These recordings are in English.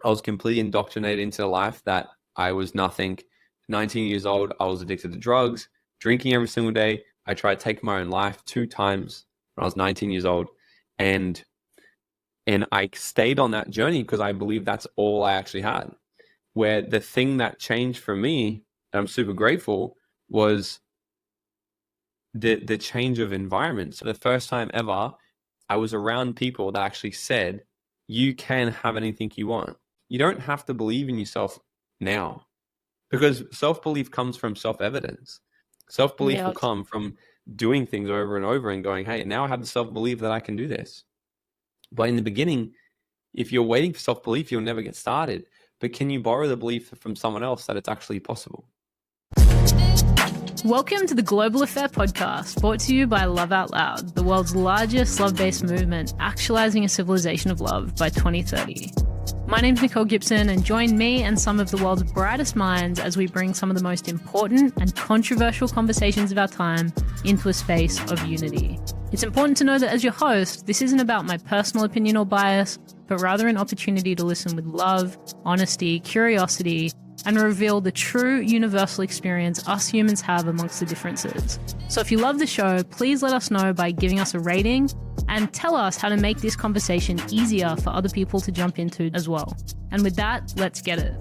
I was completely indoctrinated into life that I was nothing. 19 years old, I was addicted to drugs, drinking every single day. I tried taking my own life 2 times when I was 19 years old. And I stayed on that journey because I believe that's all I actually had. Where the thing that changed for me, and I'm super grateful, was the change of environment. So the first time ever, I was around people that actually said, you can have anything you want. You don't have to believe in yourself now, because self-belief comes from self-evidence. Self-belief will Yeah. come from doing things over and over and going, hey, now I have the self-belief that I can do this. But in the beginning, if you're waiting for self-belief, you'll never get started. But can you borrow the belief from someone else that it's actually possible? Welcome to the Global Affair podcast, brought to you by Love Out Loud, the world's largest love-based movement, actualizing a civilization of love by 2030. My name's Nicole Gibson, and join me and some of the world's brightest minds as we bring some of the most important and controversial conversations of our time into a space of unity. It's important to know that as your host, this isn't about my personal opinion or bias, but rather an opportunity to listen with love, honesty, curiosity, and reveal the true universal experience us humans have amongst the differences. So if you love the show, please let us know by giving us a rating and tell us how to make this conversation easier for other people to jump into as well. And with that, let's get it.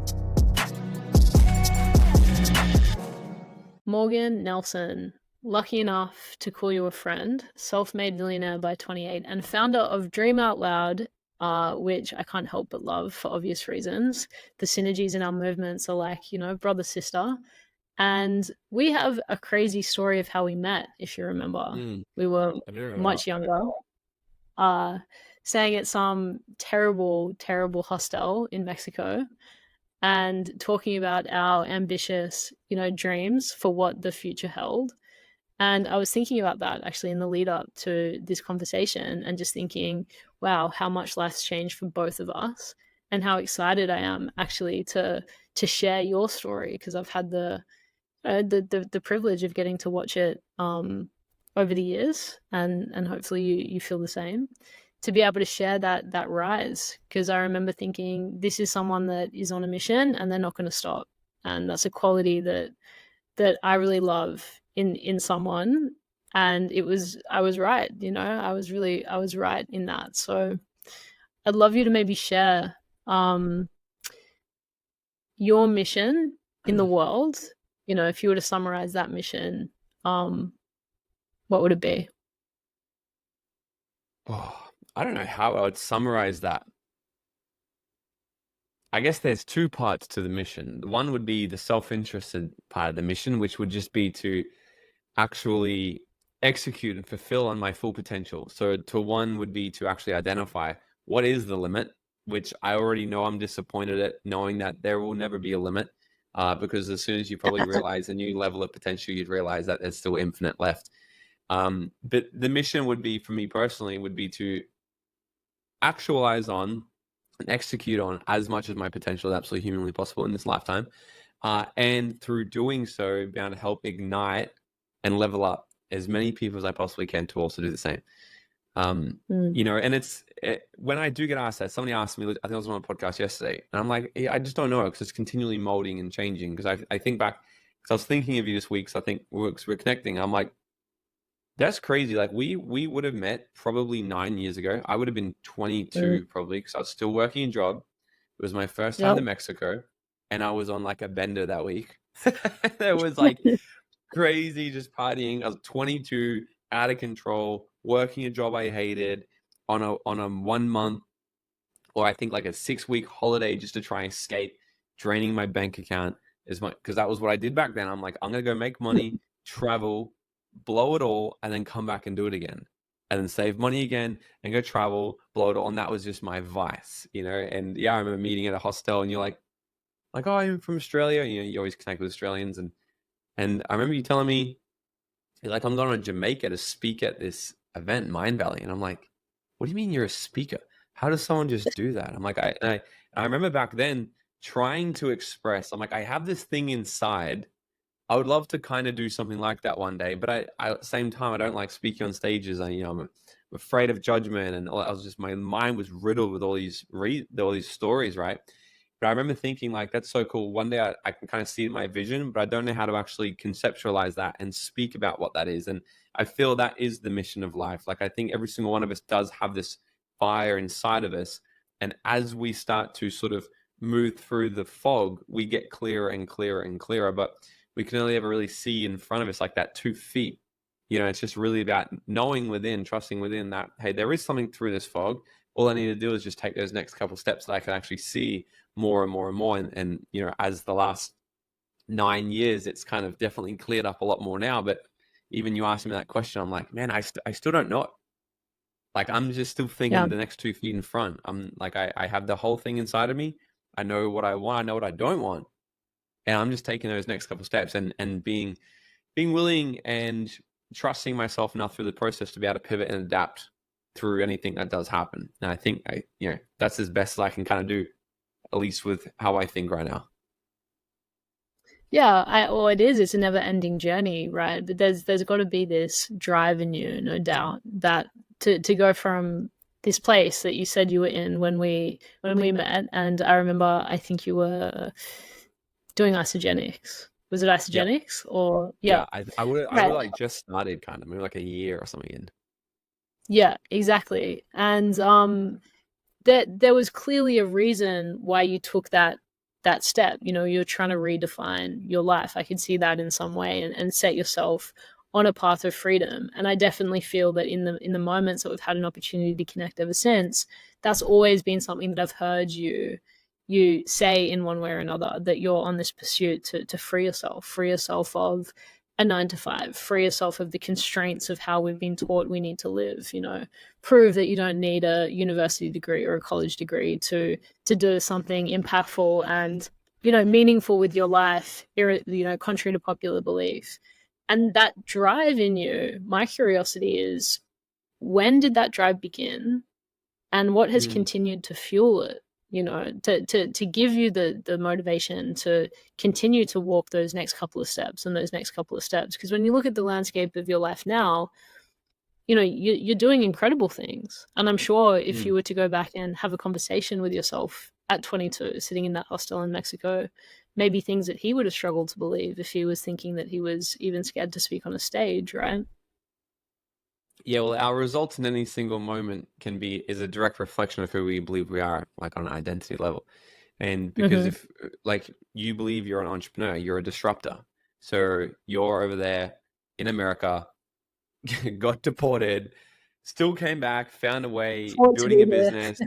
Morgan Nelson, lucky enough to call you a friend, self-made millionaire by 28, and founder of Dream Out Loud, which I can't help but love for obvious reasons. The synergies in our movements are like, brother, sister. And we have a crazy story of how we met, if you remember. We were much younger, staying at some terrible, terrible hostel in Mexico and talking about our ambitious, dreams for what the future held. And I was thinking about that actually in the lead up to this conversation and just thinking, wow, how much life's changed for both of us and how excited I am actually to share your story, because I've had the privilege of getting to watch it over the years, and hopefully you feel the same, to be able to share that rise, because I remember thinking this is someone that is on a mission and they're not going to stop, and that's a quality that I really love in someone. And I was right, I was right in that. So I'd love you to maybe share your mission in the world. If you were to summarize that mission, what would it be? Oh, I don't know how I would summarize that. I guess there's two parts to the mission. One would be the self-interested part of the mission, which would just be to actually execute and fulfill on my full potential. So to one would be to actually identify what is the limit, which I already know I'm disappointed at, knowing that there will never be a limit, because as soon as you probably realize a new level of potential, you'd realize that there's still infinite left. But the mission would be, for me personally, would be to actualize on and execute on as much as my potential is absolutely humanly possible in this lifetime. And through doing so, be able to help ignite and level up as many people as I possibly can to also do the same. And when I do get asked that, somebody asked me, I think I was on a podcast yesterday, and I'm like, I just don't know, because it's continually molding and changing. Because I think back, because I was thinking of you this week, so I think we're connecting. I'm like, that's crazy. Like we would have met probably 9 years ago. I would have been 22 probably, because I was still working a job. It was my first time to Mexico, and I was on like a bender that week. That was like crazy, just partying. I was 22, out of control, working a job I hated on a 1 month, or I think like a 6-week holiday, just to try and escape draining my bank account as much, because that was what I did back then. I'm like, I'm gonna go make money, travel, blow it all, and then come back and do it again, and then save money again and go travel, blow it all. And that was just my vice, And yeah, I remember meeting at a hostel, and you're like, oh, I'm from Australia. You always connect with Australians, and I remember you telling me, you're like, I'm going to Jamaica to speak at this event, Mind Valley. And I'm like, what do you mean you're a speaker? How does someone just do that? I'm like, I remember back then trying to express, I'm like, I have this thing inside. I would love to kind of do something like that one day, but I at the same time, I don't like speaking on stages. I'm afraid of judgment, and I was just, my mind was riddled with all these stories, right? But I remember thinking like, that's so cool. One day I can kind of see my vision, but I don't know how to actually conceptualize that and speak about what that is. And I feel that is the mission of life. Like, I think every single one of us does have this fire inside of us. And as we start to sort of move through the fog, we get clearer and clearer and clearer. But we can only ever really see in front of us like that 2 feet. It's just really about knowing within, trusting within that, hey, there is something through this fog. All I need to do is just take those next couple steps that I can actually see more and more and more. And as the last 9 years, it's kind of definitely cleared up a lot more now. But even you asked me that question, I'm like, man, I still don't know it. Like, I'm just still Yeah. thinking the next 2 feet in front. I'm like, I have the whole thing inside of me. I know what I want. I know what I don't want. And I'm just taking those next couple steps and being willing and trusting myself enough through the process to be able to pivot and adapt through anything that does happen. And I think that's as best as I can kind of do, at least with how I think right now. Yeah, well, it's a never ending journey, right? But there's got to be this drive in you, no doubt, that to go from this place that you said you were in when we met, and I remember I think you were doing isogenics. Was it Yep. isogenics or Yeah. yeah? I would Right. like just started kind of maybe like a year or something in. Yeah, exactly. And there was clearly a reason why you took that step. You're trying to redefine your life. I could see that in some way, and set yourself on a path of freedom. And I definitely feel that in the moments that we've had an opportunity to connect ever since, that's always been something that I've heard you say in one way or another, that you're on this pursuit to free yourself of a 9 to 5, free yourself of the constraints of how we've been taught we need to live. Prove that you don't need a university degree or a college degree to do something impactful and meaningful with your life, contrary to popular belief. And that drive in you, my curiosity is, when did that drive begin, and what has Mm. continued to fuel it, to give you the motivation to continue to walk those next couple of steps and those next couple of steps. Because when you look at the landscape of your life now, you're doing incredible things. And I'm sure if Mm. you were to go back and have a conversation with yourself at 22, sitting in that hostel in Mexico, maybe things that he would have struggled to believe if he was thinking that he was even scared to speak on a stage, right? Yeah, well, our results in any single moment is a direct reflection of who we believe we are, like on an identity level. And because Mm-hmm. if like you believe you're an entrepreneur, you're a disruptor. So you're over there in America, got deported, still came back, found a way, Want to building be a here. business,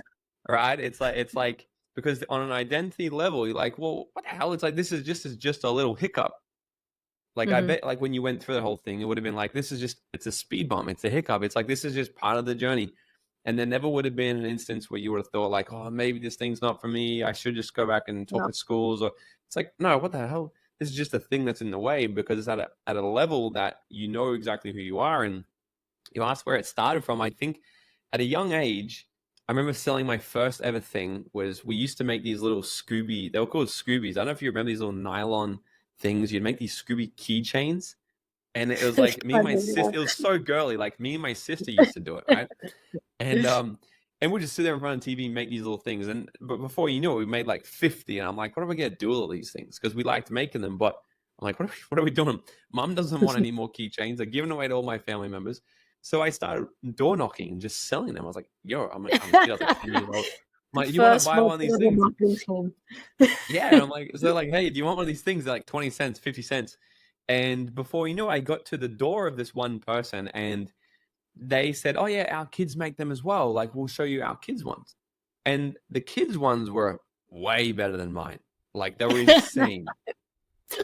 right? It's like because on an identity level, you're like, well, what the hell? It's like this is just a little hiccup. Like I Mm-hmm. bet like when you went through the whole thing, it would have been like, it's a speed bump, it's a hiccup. It's like this is just part of the journey. And there never would have been an instance where you would have thought like, oh, maybe this thing's not for me. I should just go back and talk No. at schools. Or it's like, no, what the hell? This is just a thing that's in the way because it's at a level that you know exactly who you are. And you asked where it started from. I think at a young age, I remember selling my first ever thing was we used to make these little Scooby, they were called Scoobies. I don't know if you remember these little nylon things. You'd make these Scooby keychains. And it was like me and my Kind of, sister, it was so girly. Like me and my sister used to do it, right? And and we'd just sit there in front of the TV and make these little things. But before you knew it, we made like 50. And I'm like, what am I gonna do with all these things? Because we liked making them, but I'm like, what are we doing? Mom doesn't want any more keychains. They're giving away to all my family members. So I started door knocking and just selling them. I was like, yo, I'm a kid, I was like 10 years old. I'm The like, you want to first buy one of these multi-level things? marketing scheme. Yeah, and I'm like, so they're like, hey, do you want one of these things? They're like 20 cents, 50 cents. And before you know, I got to the door of this one person and they said, oh yeah, our kids make them as well. Like, we'll show you our kids ones. And the kids ones were way better than mine. Like, they were insane.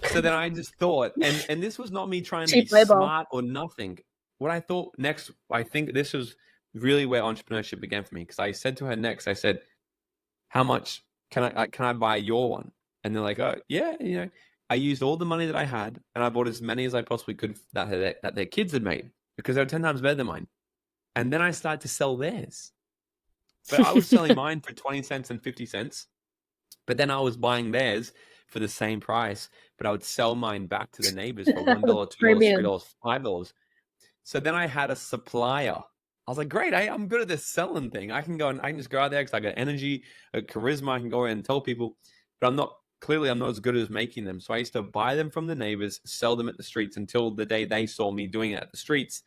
So then I just thought, and this was not me trying to be Cheap labor. smart or nothing. What I thought next, I think this was really where entrepreneurship began for me. Because I said to her next, I said, how much can I buy your one? And they're like, oh yeah, I used all the money that I had and I bought as many as I possibly could that their kids had made because they were 10 times better than mine. And then I started to sell theirs. But I was selling mine for 20 cents and 50 cents. But then I was buying theirs for the same price, but I would sell mine back to the neighbors for $1, $2, Premium. $3, $5. So then I had a supplier I was like, great, I'm good at this selling thing. I can just go out there because I got energy, charisma. I can go in and tell people, but I'm not as good as making them. So I used to buy them from the neighbors, sell them at the streets until the day they saw me doing it at the streets.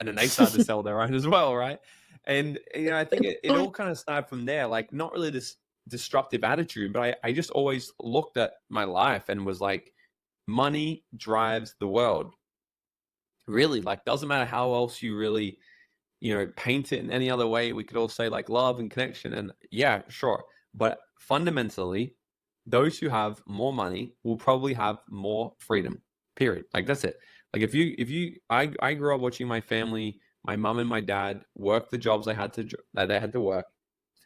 And then they started to sell their own as well, right? And, I think it all kind of started from there, like not really this disruptive attitude, but I just always looked at my life and was like, money drives the world. Really, like, doesn't matter how else you really paint it in any other way. We could all say like love and connection, and yeah, sure. But fundamentally, those who have more money will probably have more freedom. Period. Like that's it. Like I grew up watching my family, my mom and my dad work the jobs that they had to work,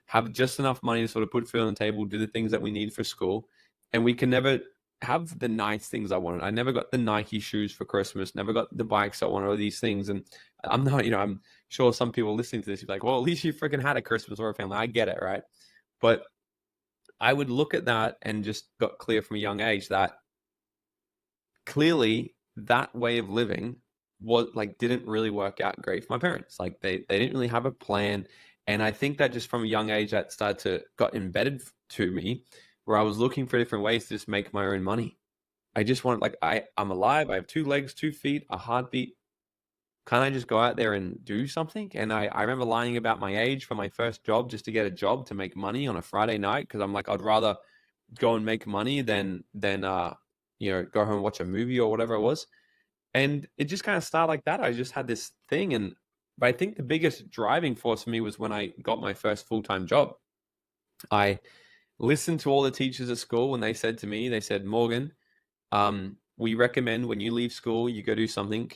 have just enough money to sort of put food on the table, do the things that we need for school, and we can never have the nice things I wanted. I never got the Nike shoes for Christmas, never got the bikes I wanted, or these things. And I'm not, I'm sure some people listening to this, you're like, well, at least you freaking had a Christmas or a family. I get it, right? But I would look at that and just got clear from a young age that clearly that way of living was like didn't really work out great for my parents. Like they didn't really have a plan. And I think that just from a young age that started to got embedded to me, where I was looking for different ways to just make my own money. I just wanted, like, I'm alive, I have 2 legs, 2 feet, a heartbeat. Can't I just go out there and do something? And I remember lying about my age for my first job just to get a job to make money on a Friday night, because I'm like, I'd rather go and make money than go home and watch a movie or whatever it was. And it just kind of started like that. I just had this thing, but I think the biggest driving force for me was when I got my first full-time job. I listened to all the teachers at school when they said to me, they said, Morgan, we recommend when you leave school, you go do something.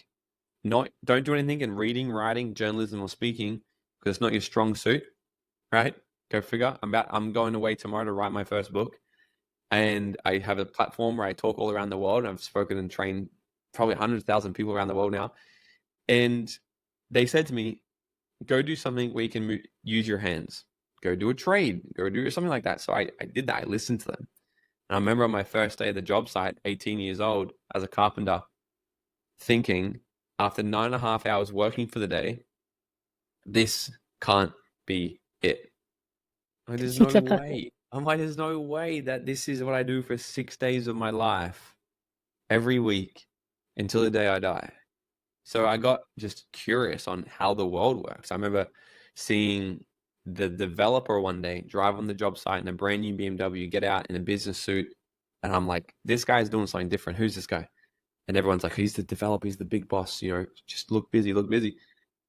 Don't do anything in reading, writing, journalism, or speaking, because it's not your strong suit, right? Go figure. I'm going away tomorrow to write my first book, and I have a platform where I talk all around the world. I've spoken and trained probably 100,000 people around the world now, and they said to me, go do something where you can use your hands. Go do a trade. Go do something like that. So I did that. I listened to them. And I remember on my first day at the job site, 18 years old, as a carpenter, thinking, after 9.5 hours working for the day, this can't be it. Like, there's no way. I'm like, there's no way that this is what I do for 6 days of my life every week until the day I die. So I got just curious on how the world works. I remember seeing the developer one day drive on the job site in a brand new BMW, get out in a business suit. And I'm like, this guy's doing something different. Who's this guy? And everyone's like, he's the developer, he's the big boss, just look busy, look busy.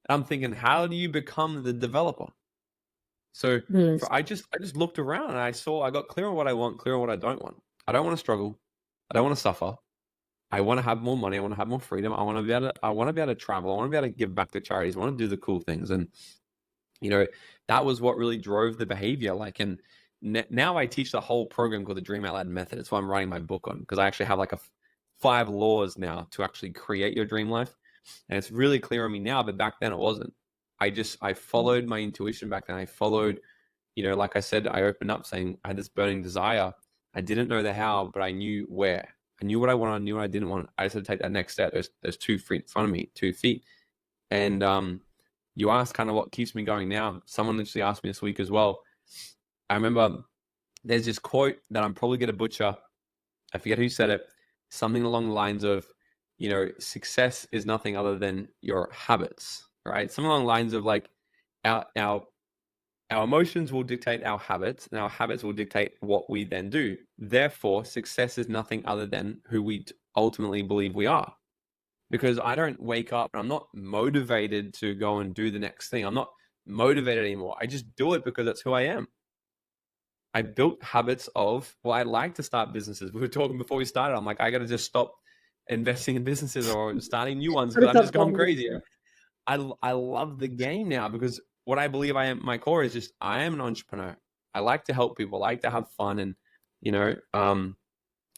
And I'm thinking, how do you become the developer? So I just looked around and I got clear on what I want, clear on what I don't want. I don't want to struggle. I don't want to suffer. I want to have more money. I want to have more freedom. I want to be able to travel. I want to be able to give back to charities. I want to do the cool things. And, that was what really drove the behavior. Like, and now I teach the whole program called the Dream Out Loud Method. It's what I'm writing my book on, because I actually have like 5 laws now to actually create your dream life. And it's really clear on me now, but back then it wasn't. I followed my intuition back then. I followed, like I said, I opened up saying I had this burning desire. I didn't know the how, but I knew where. I knew what I wanted. I knew what I didn't want. I just had to take that next step. There's 2 feet in front of me, 2 feet. And you asked kind of what keeps me going now. Someone literally asked me this week as well. I remember there's this quote that I'm probably going to butcher. I forget who said it. Something along the lines of, success is nothing other than your habits, right? Something along the lines of like our emotions will dictate our habits, and our habits will dictate what we then do. Therefore, success is nothing other than who we ultimately believe we are. Because I don't wake up and I'm not motivated to go and do the next thing. I'm not motivated anymore. I just do it because that's who I am. I built habits of, well, I like to start businesses. We were talking before we started. I'm like, I got to just stop investing in businesses or starting new ones because I'm just going crazy. I love the game now, because what I believe I am, my core is just, I am an entrepreneur. I like to help people, I like to have fun. And,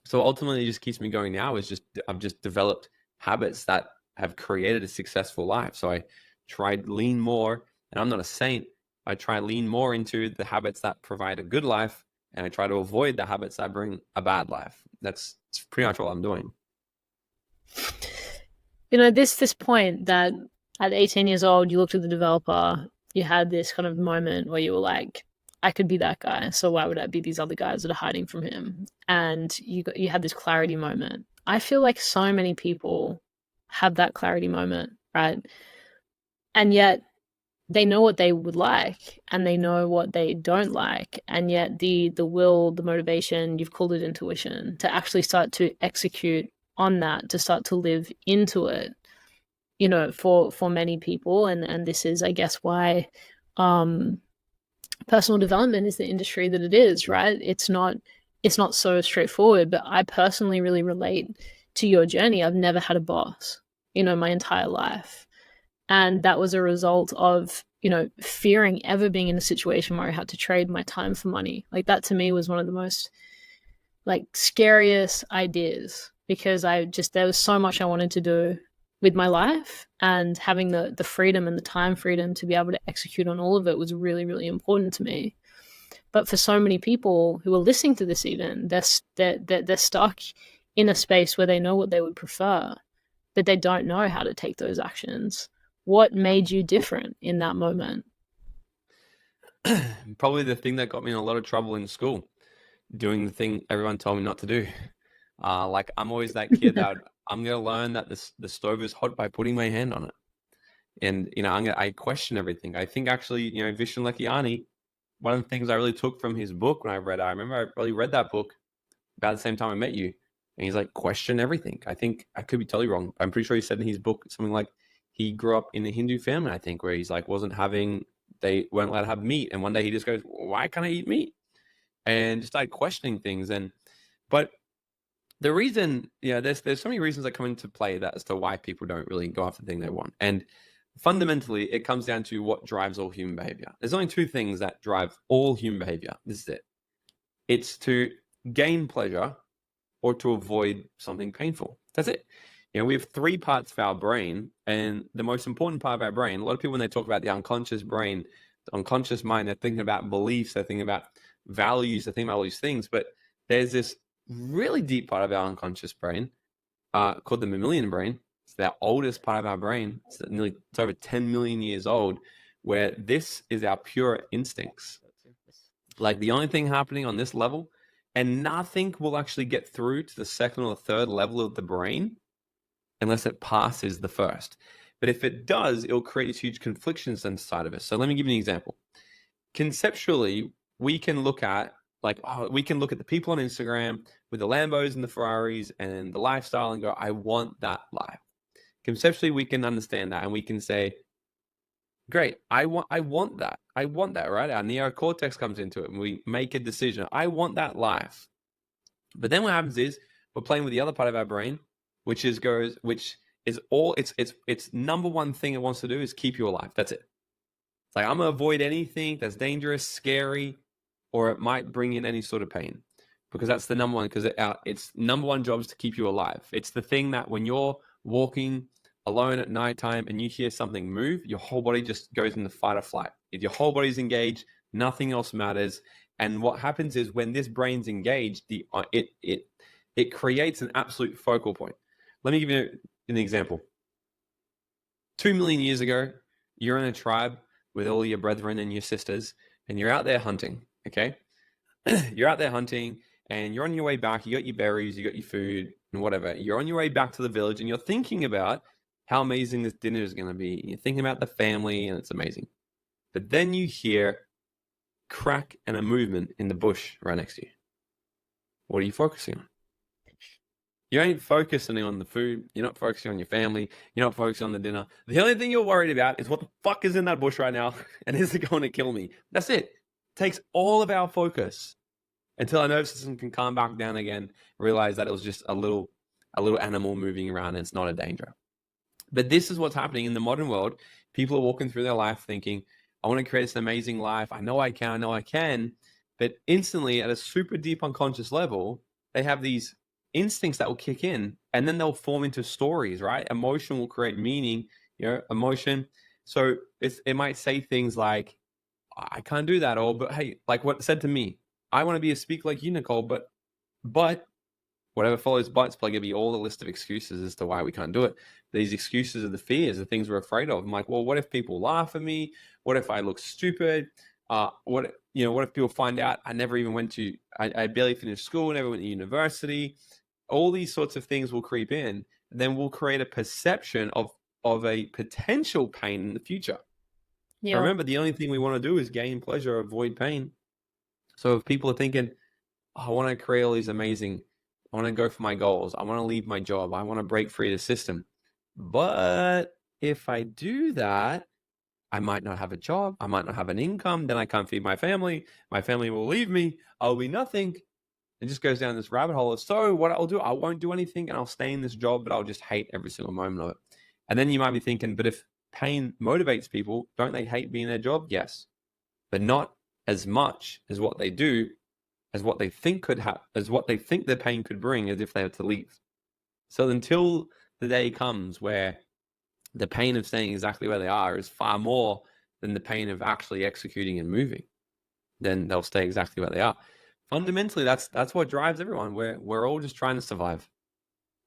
so ultimately it just keeps me going now is just, I've just developed habits that have created a successful life. So I tried lean more, and I'm not a saint. I try lean more into the habits that provide a good life, and I try to avoid the habits that bring a bad life. That's pretty much what I'm doing. This point that at 18 years old, you looked at the developer, you had this kind of moment where you were like, I could be that guy. So why would I be these other guys that are hiding from him? And you had this clarity moment. I feel like so many people have that clarity moment, right? And yet they know what they would like and they know what they don't like, and yet the will, the motivation, you've called it intuition, to actually start to execute on that, to start to live into it, for many people. And this is, I guess, why um personal development is the industry that it is, right? It's not so straightforward, but I personally really relate to your journey. I've never had a boss, my entire life. And that was a result of, fearing ever being in a situation where I had to trade my time for money. Like, that to me was one of the most, like, scariest ideas, because there was so much I wanted to do with my life, and having the freedom and the time freedom to be able to execute on all of it was really, really important to me. But for so many people who are listening to this, even they're stuck in a space where they know what they would prefer, but they don't know how to take those actions. What made you different in that moment? Probably the thing that got me in a lot of trouble in school, doing the thing everyone told me not to do. Like, I'm always that kid that I'm gonna learn that the stove is hot by putting my hand on it, and I question everything. I think actually, Vishen Lekiani, one of the things I really took from his book when I remember I really read that book about the same time I met you, and he's like, question everything. I think I could be totally wrong. I'm pretty sure he said in his book something like he grew up in a Hindu family, I think, where he's like they weren't allowed to have meat, and one day he just goes, why can't I eat meat? And just started questioning things. But the reason, there's so many reasons that come into play that as to why people don't really go after the thing they want. And fundamentally, it comes down to what drives all human behavior. There's only two things that drive all human behavior. This is it. It's to gain pleasure or to avoid something painful. That's it. We have three parts of our brain, and the most important part of our brain, a lot of people, when they talk about the unconscious brain, the unconscious mind, they're thinking about beliefs, they're thinking about values, they're thinking about all these things. But there's this really deep part of our unconscious brain called the mammalian brain. It's the oldest part of our brain. It's over 10 million years old, where this is our pure instincts. Like, the only thing happening on this level, and nothing will actually get through to the second or third level of the brain unless it passes the first. But if it does, it'll create these huge conflictions inside of us. So let me give you an example. Conceptually, we can look at the people on Instagram with the Lambos and the Ferraris and the lifestyle and go, I want that life. Conceptually, we can understand that, and we can say, great, I want that. I want that, right? Our neocortex comes into it, and we make a decision. I want that life. But then what happens is we're playing with the other part of our brain, which is its number one thing it wants to do is keep you alive. That's it. It's like, I'm gonna avoid anything that's dangerous, scary, or it might bring in any sort of pain, because that's the number one. Because its number one job is to keep you alive. It's the thing that when you're walking alone at nighttime and you hear something move, your whole body just goes into fight or flight. If your whole body's engaged, nothing else matters. And what happens is when this brain's engaged, it creates an absolute focal point. Let me give you an example. 2 million years ago, you're in a tribe with all your brethren and your sisters, and you're out there hunting, okay? You're out there hunting, and you're on your way back. You got your berries, you got your food, and whatever. You're on your way back to the village, and you're thinking about how amazing this dinner is going to be. You're thinking about the family, and it's amazing. But then you hear crack and a movement in the bush right next to you. What are you focusing on? You ain't focusing on the food. You're not focusing on your family. You're not focusing on the dinner. The only thing you're worried about is what the fuck is in that bush right now, and is it going to kill me? That's it. It takes all of our focus until our nervous system can calm back down again, realize that it was just a little animal moving around and it's not a danger. But this is what's happening in the modern world. People are walking through their life thinking, I want to create this amazing life. I know I can. But instantly, at a super deep unconscious level, they have these instincts that will kick in, and then they'll form into stories, right? Emotion will create meaning, emotion. So it might say things like, I can't do that. But hey, like what said to me, I want to be a speaker like you, Nicole, but Whatever follows butts, play give you all the list of excuses as to why we can't do it. These excuses are the fears, the things we're afraid of. I'm like, well, what if people laugh at me? What if I look stupid? What if people find out I never even went to, I barely finished school, never went to university? All these sorts of things will creep in. And then we'll create a perception of a potential pain in the future. Yeah. Remember, the only thing we want to do is gain pleasure, avoid pain. So if people are thinking, oh, I want to create all these amazing, I want to go for my goals, I want to leave my job, I want to break free of the system. But if I do that, I might not have a job, I might not have an income, then I can't feed my family will leave me, I'll be nothing. It just goes down this rabbit hole of, so what I'll do, I won't do anything and I'll stay in this job, but I'll just hate every single moment of it. And then you might be thinking, but if pain motivates people, don't they hate being in their job? Yes, but not as much as what they do, as what they think could happen, as what they think their pain could bring, as if they had to leave. So until the day comes where the pain of staying exactly where they are is far more than the pain of actually executing and moving, then they'll stay exactly where they are. Fundamentally, that's what drives everyone. We're all just trying to survive.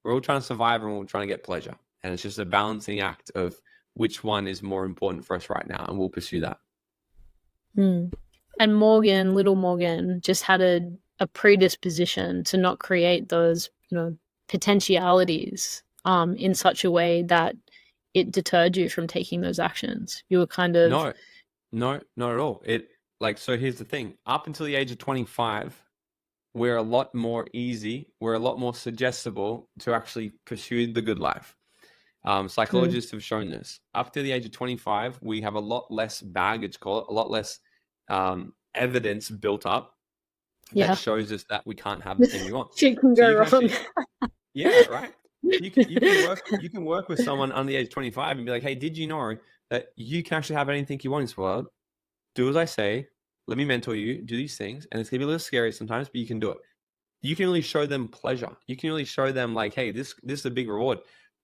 We're all trying to survive and we're all trying to get pleasure. And it's just a balancing act of which one is more important for us right now, and we'll pursue that. And little Morgan, just had a predisposition to not create those, potentialities in such a way that it deterred you from taking those actions. You were kind of No, not at all. So here's the thing. Up until the age of 25, we're a lot more easy. We're a lot more suggestible to actually pursue the good life. Psychologists have shown this. Up to the age of 25, we have a lot less baggage, call it, a lot less evidence built up that shows us that we can't have the thing we want. Shit can go wrong. Yeah, right. You can work with someone under the age of 25 and be like, hey, did you know that you can actually have anything you want in this world? Do as I say. Let me mentor you. Do these things, and it's gonna be a little scary sometimes, but you can do it. You can really show them pleasure. You can really show them like, hey, this is a big reward,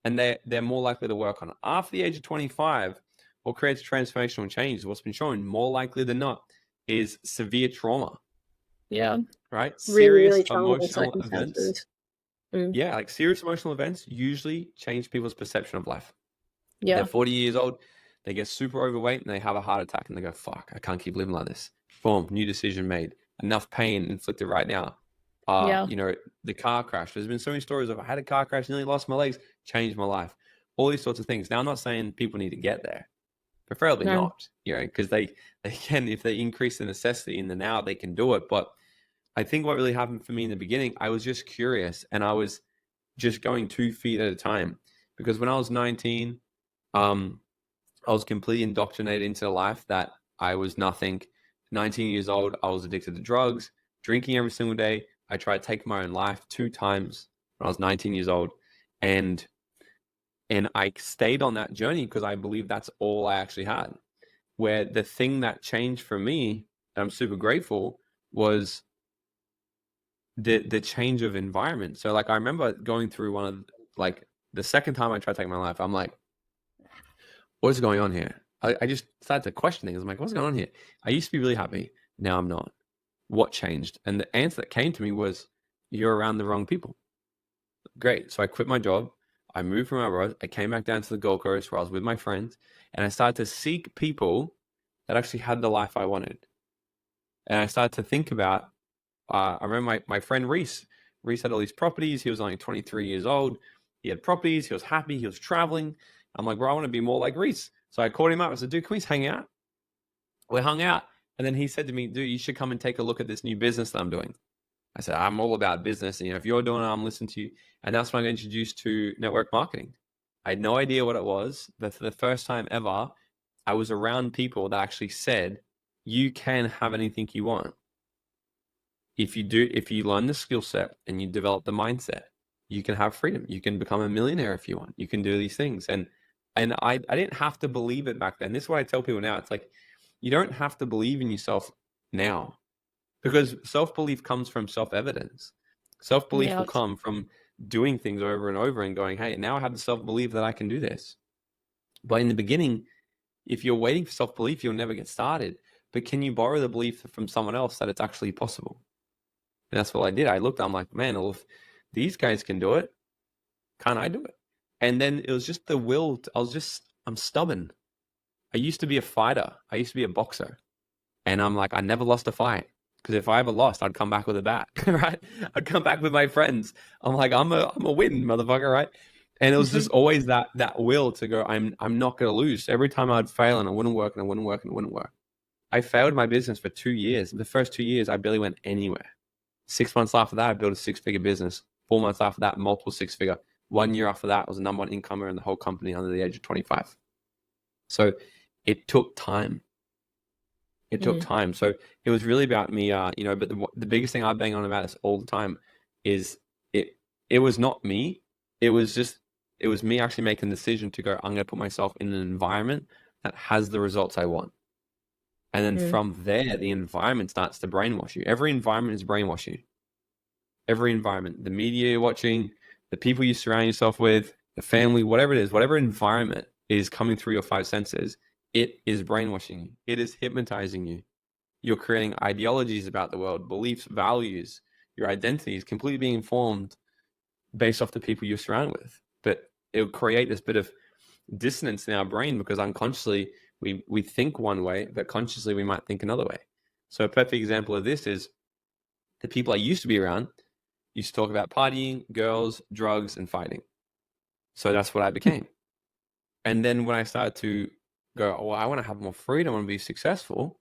and they're more likely to work on it. After the age of 25, what creates transformational change, what's been shown more likely than not, is severe trauma. Yeah. Right. Really, Serious really emotional events. Yeah, like serious emotional events usually change people's perception of life. Yeah. They're 40 years old, they get super overweight and they have a heart attack and they go, fuck, I can't keep living like this. Boom, new decision made. Enough pain inflicted right now. The car crash. There's been so many stories of I had a car crash, nearly lost my legs, changed my life. All these sorts of things. Now, I'm not saying people need to get there. Preferably not, because they can, if they increase the necessity in the now, they can do it. But I think what really happened for me in the beginning, I was just curious and I was just going 2 feet at a time. Because when I was 19, I was completely indoctrinated into the life that I was nothing. 19 years old, I was addicted to drugs, drinking every single day. I tried to take my own life 2 times when I was 19 years old. And I stayed on that journey because I believe that's all I actually had. Where the thing that changed for me, and I'm super grateful, was the change of environment. So like I remember going through one of the second time I tried to take my life, I'm like, what's going on here? I just started to question things. I'm like, what's going on here? I used to be really happy. Now I'm not. What changed? And the answer that came to me was, you're around the wrong people. Great. So I quit my job. I moved from Melbourne. I came back down to the Gold Coast where I was with my friends, and I started to seek people that actually had the life I wanted. And I started to think about, I remember my friend Reese. Reese had all these properties. He was only 23 years old. He had properties. He was happy. He was traveling. I'm like, bro, I want to be more like Reese. So I called him up. I said, dude, can we hang out? We hung out. And then he said to me, dude, you should come and take a look at this new business that I'm doing. I said, I'm all about business. And, if you're doing it, I'm listening to you. And that's when I got introduced to network marketing. I had no idea what it was, but for the first time ever, I was around people that actually said, you can have anything you want. If you learn the skill set and you develop the mindset, you can have freedom. You can become a millionaire if you want. You can do these things. And I didn't have to believe it back then. This is what I tell people now. It's like, you don't have to believe in yourself now, because self-belief comes from self-evidence. Self-belief will come from doing things over and over and going, hey, now I have the self-belief that I can do this. But in the beginning, if you're waiting for self-belief, you'll never get started. But can you borrow the belief from someone else that it's actually possible? And that's what I did. I looked, I'm like, man, these guys can do it. Can't I do it? And then it was just the will. I'm stubborn. I used to be a fighter. I used to be a boxer. And I'm like, I never lost a fight. Because if I ever lost, I'd come back with a bat, right? I'd come back with my friends. I'm like, I'm a win, motherfucker, right? And it was just always that will to go, I'm not gonna lose. Every time I'd fail and it wouldn't work and it wouldn't work and it wouldn't work. I failed my business for 2 years. The first 2 years, I barely went anywhere. 6 months after that, I built a 6-figure business. 4 months after that, multiple 6-figure. 1 year after that, I was the number one incomer in the whole company under the age of 25. So it took time. It took time. So it was really about me, but the biggest thing I bang on about this all the time is it was not me. It was me actually making the decision to go, I'm going to put myself in an environment that has the results I want. And then from there, the environment starts to brainwash you. Every environment is brainwashing you. Every environment, the media you're watching, the people you surround yourself with, the family, whatever it is, whatever environment is coming through your 5 senses, it is brainwashing you. It is hypnotizing you. You're creating ideologies about the world, beliefs, values. Your identity is completely being informed based off the people you're surrounded with. But it'll create this bit of dissonance in our brain because unconsciously we think one way, but consciously we might think another way. So a perfect example of this is the people I used to be around used to talk about partying, girls, drugs, and fighting. So that's what I became. And then when I started to go, well, I want to have more freedom, I want to be successful,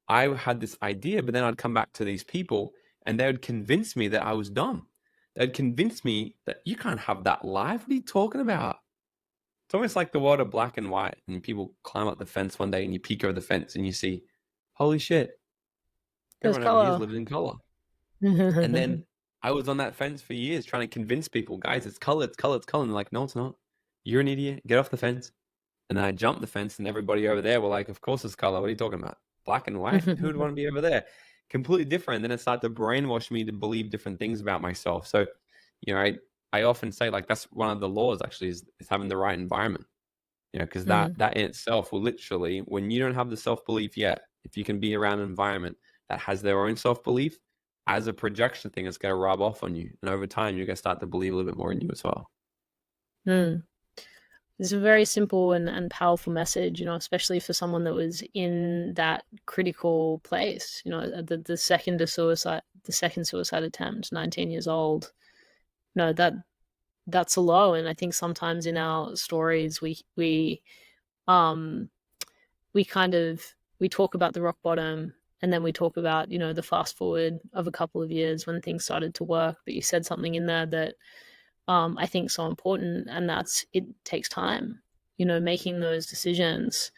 I had this idea, but then I'd come back to these people and they would convince me that I was dumb. They'd convince me that you can't have that life. What are you talking about? It's almost like the world of black and white, and people climb up the fence one day and you peek over the fence and you see, holy shit, There's everyone over here is color. living in color. And then I was on that fence for years trying to convince people, guys, it's color, it's color, it's color. And they're like, no, it's not. You're an idiot. Get off the fence. And then I jumped the fence and everybody over there were like, of course it's color. What are you talking about? Black and white? Who'd want to be over there? Completely different. Then it started to brainwash me to believe different things about myself. So, I often say like that's one of the laws actually is having the right environment. Because that in itself will literally, when you don't have the self-belief yet, if you can be around an environment that has their own self-belief, as a projection thing, it's going to rub off on you. And over time, you're going to start to believe a little bit more in you as well. It's a very simple and powerful message, especially for someone that was in that critical place. The second suicide attempt, 19 years old. That's a low, and I think sometimes in our stories we talk about the rock bottom, and then we talk about the fast forward of a couple of years when things started to work. But you said something in there that I think so important, and that's it takes time. Making those decisions.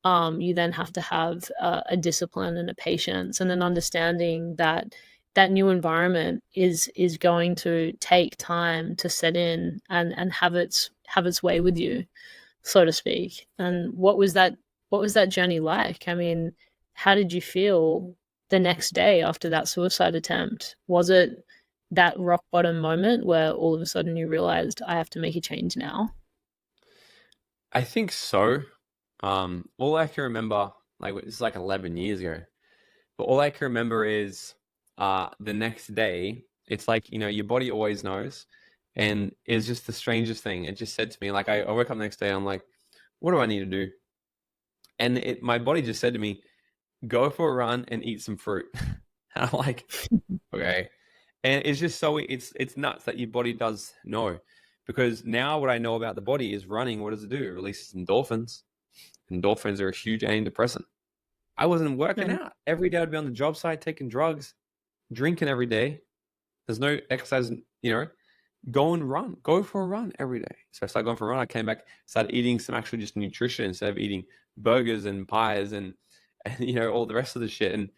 You then have to have a discipline and a patience and an understanding that that new environment is going to take time to set in and have its way with you, so to speak. And what was that journey like? I mean, how did you feel the next day after that suicide attempt? Was it that rock bottom moment where all of a sudden you realized I have to make a change now? I think so. All I can remember, like it's like 11 years ago, but all I can remember is the next day. It's like your body always knows, and it's just the strangest thing. It just said to me, like I woke up the next day, and I'm like, what do I need to do? And my body just said to me, go for a run and eat some fruit. And I'm like, okay. And it's just it's nuts that your body does know, because now what I know about the body is running. What does it do? It releases endorphins. Endorphins are a huge antidepressant. I wasn't working out. Every day I'd be on the job site taking drugs, drinking every day. There's no exercise, go and run. Go for a run every day. So I started going for a run. I came back, started eating some actual just nutrition instead of eating burgers and pies and all the rest of the shit. And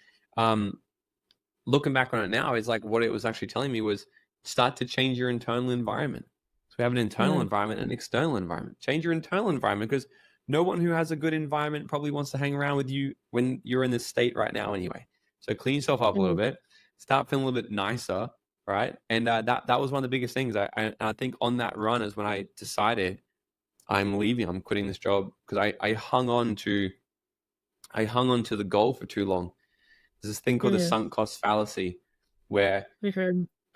looking back on it now, is like what it was actually telling me was start to change your internal environment. So we have an internal environment and an external environment. Change your internal environment, because no one who has a good environment probably wants to hang around with you when you're in this state right now anyway. So clean yourself up a little bit, start feeling a little bit nicer, right? And that was one of the biggest things. I think on that run is when I decided I'm leaving, I'm quitting this job, because I hung on to the goal for too long. There's this thing called the sunk cost fallacy, where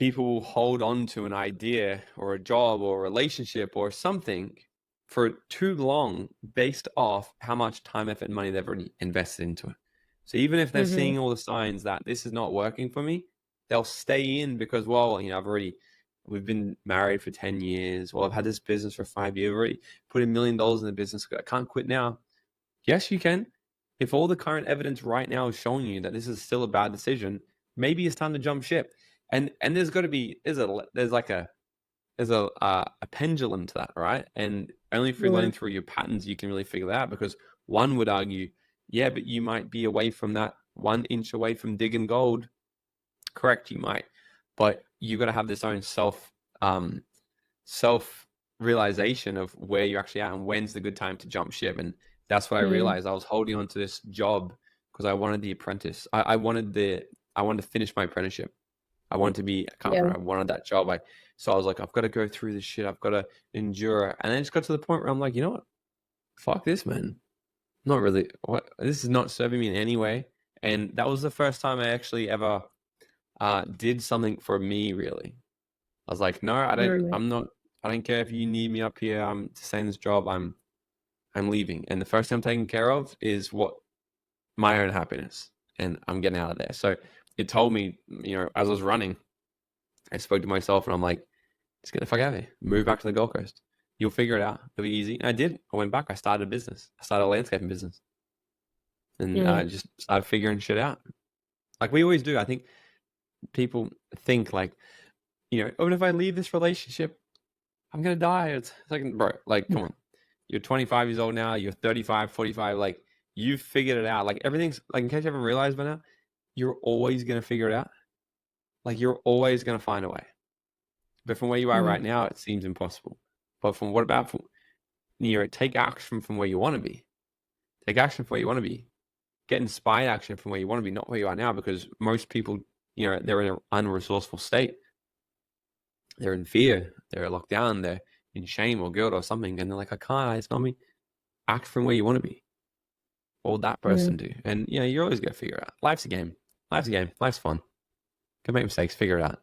people will hold on to an idea or a job or a relationship or something for too long based off how much time, effort, and money they've already invested into it. So even if they're Mm-hmm. seeing all the signs that this is not working for me, they'll stay in because, well, we've been married for 10 years. Well, I've had this business for 5 years. I've already put $1 million in the business. I can't quit now. Yes, you can. If all the current evidence right now is showing you that this is still a bad decision, maybe it's time to jump ship. And there's got to be there's a pendulum to that, right? And only through learning through your patterns you can really figure that out. Because one would argue, yeah, but you might be away from that 1 inch away from digging gold. Correct, you might, but you got to have this own self realization of where you're actually at and when's the good time to jump ship. And that's what I realized. I was holding on to this job because I wanted the apprentice. I wanted to finish my apprenticeship. I wanted to be a carpenter. I wanted that job. So I was like, I've got to go through this shit. I've got to endure. And then it just got to the point where I'm like, you know what? Fuck this, man. Not really. What? This is not serving me in any way. And that was the first time I actually ever did something for me, really. I was like, no, I don't care if you need me up here. I'm to stay in this job. I'm leaving. And the first thing I'm taking care of is my own happiness. And I'm getting out of there. So it told me, as I was running, I spoke to myself and I'm like, just get the fuck out of here. Move back to the Gold Coast. You'll figure it out. It'll be easy. And I did. I went back. I started a business. I started a landscaping business. And I just started figuring shit out. Like we always do. I think people think like, even if I leave this relationship, I'm going to die. It's like, bro, like, come on. You're 25 years old now. You're 35, 45. Like, you've figured it out. Like, everything's, like, in case you haven't realized by now, you're always going to figure it out. Like, you're always going to find a way. But from where you are right now, it seems impossible. But take action from where you want to be. Take action from where you want to be. Get inspired action from where you want to be, not where you are now, because most people, they're in an unresourceful state. They're in fear. They're locked down. They're in shame or guilt or something. And they're like, I can't. It's not me. Act from where you want to be. What would that person do? And, you're always going to figure it out. Life's a game. Life's fun. Can make mistakes. Figure it out.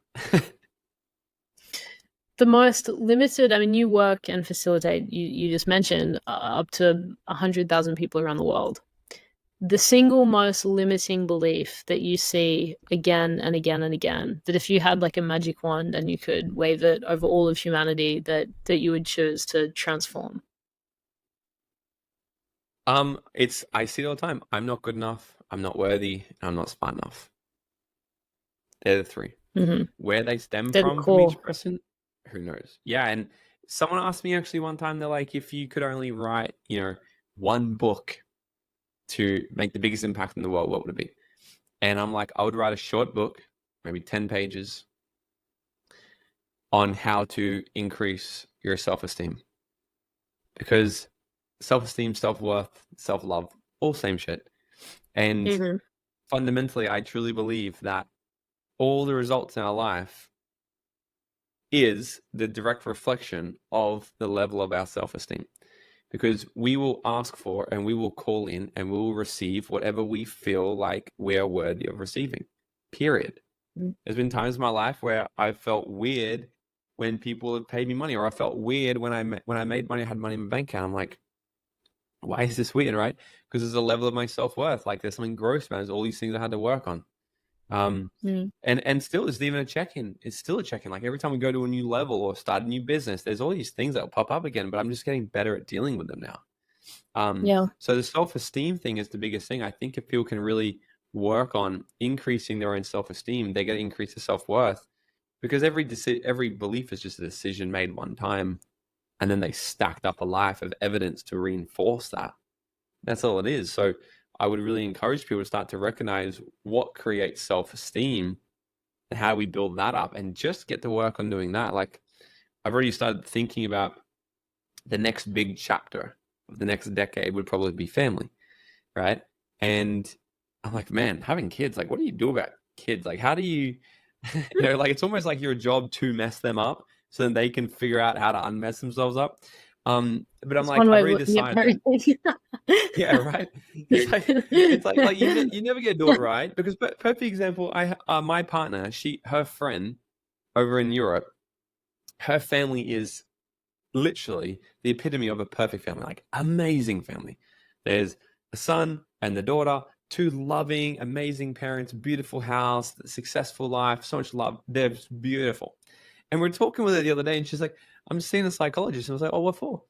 The most limited, I mean, you work and facilitate, you just mentioned, up to 100,000 people around the world. The single most limiting belief that you see again and again and again, that if you had like a magic wand and you could wave it over all of humanity, that you would choose to transform? I see it all the time. I'm not good enough. I'm not worthy. And I'm not smart enough. They're the three. Where they stem from each person, who knows? Yeah, and someone asked me actually one time, they're like, if you could only write, one book to make the biggest impact in the world, what would it be? And I'm like, I would write a short book, maybe 10 pages, on how to increase your self-esteem. Because self-esteem, self-worth, self-love, all same shit. And fundamentally, I truly believe that all the results in our life is the direct reflection of the level of our self-esteem. Because we will ask for and we will call in and we will receive whatever we feel like we are worthy of receiving, period. There's been times in my life where I felt weird when people had paid me money, or I felt weird when I made money, I had money in my bank account. I'm like, why is this weird, right? Because there's a level of my self-worth. Like there's something gross, man. There's all these things I had to work on. And still it's even a check-in. It's still a check-in. Like every time we go to a new level or start a new business, there's all these things that will pop up again, but I'm just getting better at dealing with them now. So the self-esteem thing is the biggest thing. I think if people can really work on increasing their own self-esteem, they get to increase their self-worth, because every belief is just a decision made one time, and then they stacked up a life of evidence to reinforce that. That's all it is. So I would really encourage people to start to recognize what creates self-esteem and how we build that up, and just get to work on doing that. Like I've already started thinking about the next big chapter of the next decade would probably be family, right? And I'm like, man, having kids, like what do you do about kids? Like how do you, like it's almost like your job to mess them up so that they can figure out how to unmess themselves up. But I'm like, I've already decided that. Yeah, right. It's like you never get to do it right, because perfect example. My partner, her friend over in Europe, her family is literally the epitome of a perfect family, like amazing family. There's a son and the daughter, two loving, amazing parents, beautiful house, successful life, so much love. They're just beautiful. And we're talking with her the other day, and she's like, I'm seeing a psychologist. And I was like, oh, what for?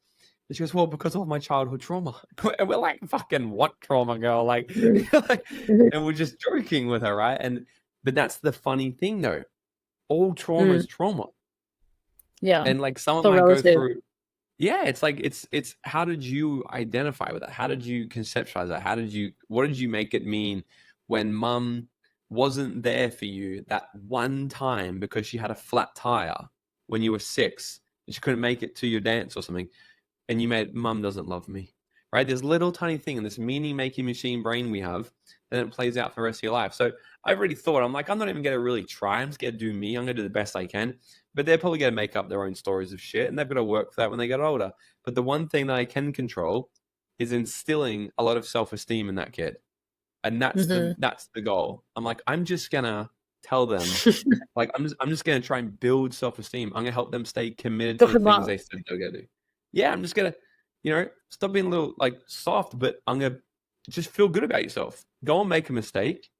And she goes, well, because of my childhood trauma. And we're like, fucking what trauma, girl? Like, and we're just joking with her, right? But that's the funny thing, though. All trauma Mm, is trauma. yeah. And like someone So might go relative. through, yeah, it's like it's how did you identify with that? How did you conceptualize that? What did you make it mean when mum wasn't there for you that one time because she had a flat tire when you were 6 and she couldn't make it to your dance or something, and you made mum doesn't love me, right? This little tiny thing in this meaning making machine brain we have, and it plays out for the rest of your life. So I've already thought, I'm like, I'm not even going to really try. I'm just going to do me. I'm going to do the best I can. But they're probably going to make up their own stories of shit, and they've got to work for that when they get older. But the one thing that I can control is instilling a lot of self-esteem in that kid. And that's the goal. I'm like, I'm just going to tell them, like, I'm just going to try and build self-esteem. I'm going to help them stay committed to Talk the them things up. they said they're going to do. Yeah, I'm just going to, stop being a little like soft, but I'm going to just feel good about yourself. Go and make a mistake,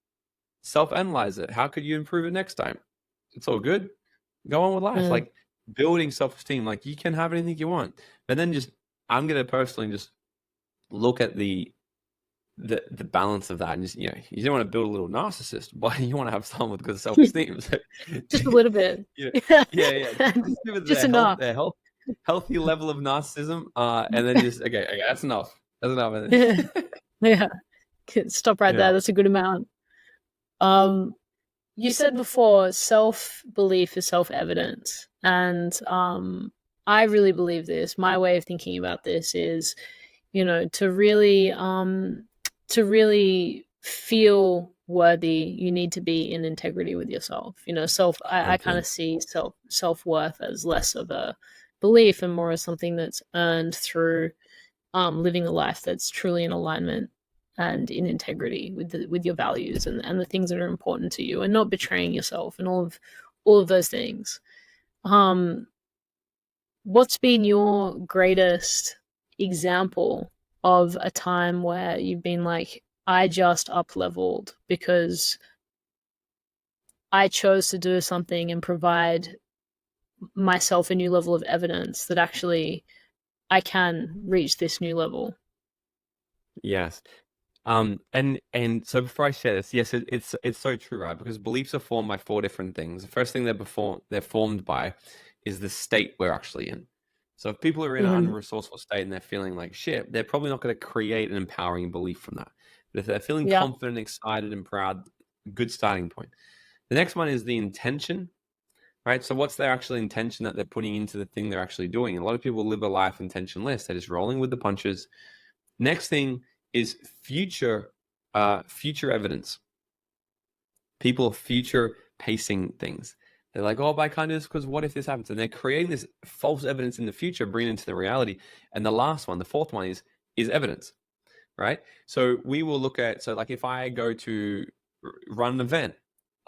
self-analyze it. How could you improve it next time? It's all good. Go on with life. Like building self-esteem, like you can have anything you want. But then I'm going to personally just look at the balance of that, and just, you don't want to build a little narcissist, but you want to have someone with good self-esteem. So, Just a little bit. yeah. Just give it Just enough. their healthy level of narcissism, and then just okay, that's enough. That's enough. Yeah. Stop right there. Yeah. That's a good amount. You said before self-belief is self-evident, and I really believe this. My way of thinking about this is, to really feel worthy, you need to be in integrity with yourself. I kind of see self-worth as less of a belief and more as something that's earned through living a life that's truly in alignment and in integrity with your values and the things that are important to you, and not betraying yourself and all of those things. What's been your greatest example of a time where you've been like, I just up leveled because I chose to do something and provide myself a new level of evidence that actually I can reach this new level? Yes. And so before I share this, yes, it's so true, right? Because beliefs are formed by 4 different things. The first thing they're formed by is the state we're actually in. So if people are in an unresourceful state and they're feeling like shit, they're probably not going to create an empowering belief from that. But if they're feeling confident, excited, and proud, good starting point. The next one is the intention, right? So what's their actual intention that they're putting into the thing they're actually doing? And a lot of people live a life intentionless. They're just rolling with the punches. Next thing is future evidence. People are future pacing things. They're like, oh, but I can't do this because what if this happens? And they're creating this false evidence in the future, bringing it into the reality. And the last one, the fourth one is evidence, right? So we will look at, so like if I go to run an event,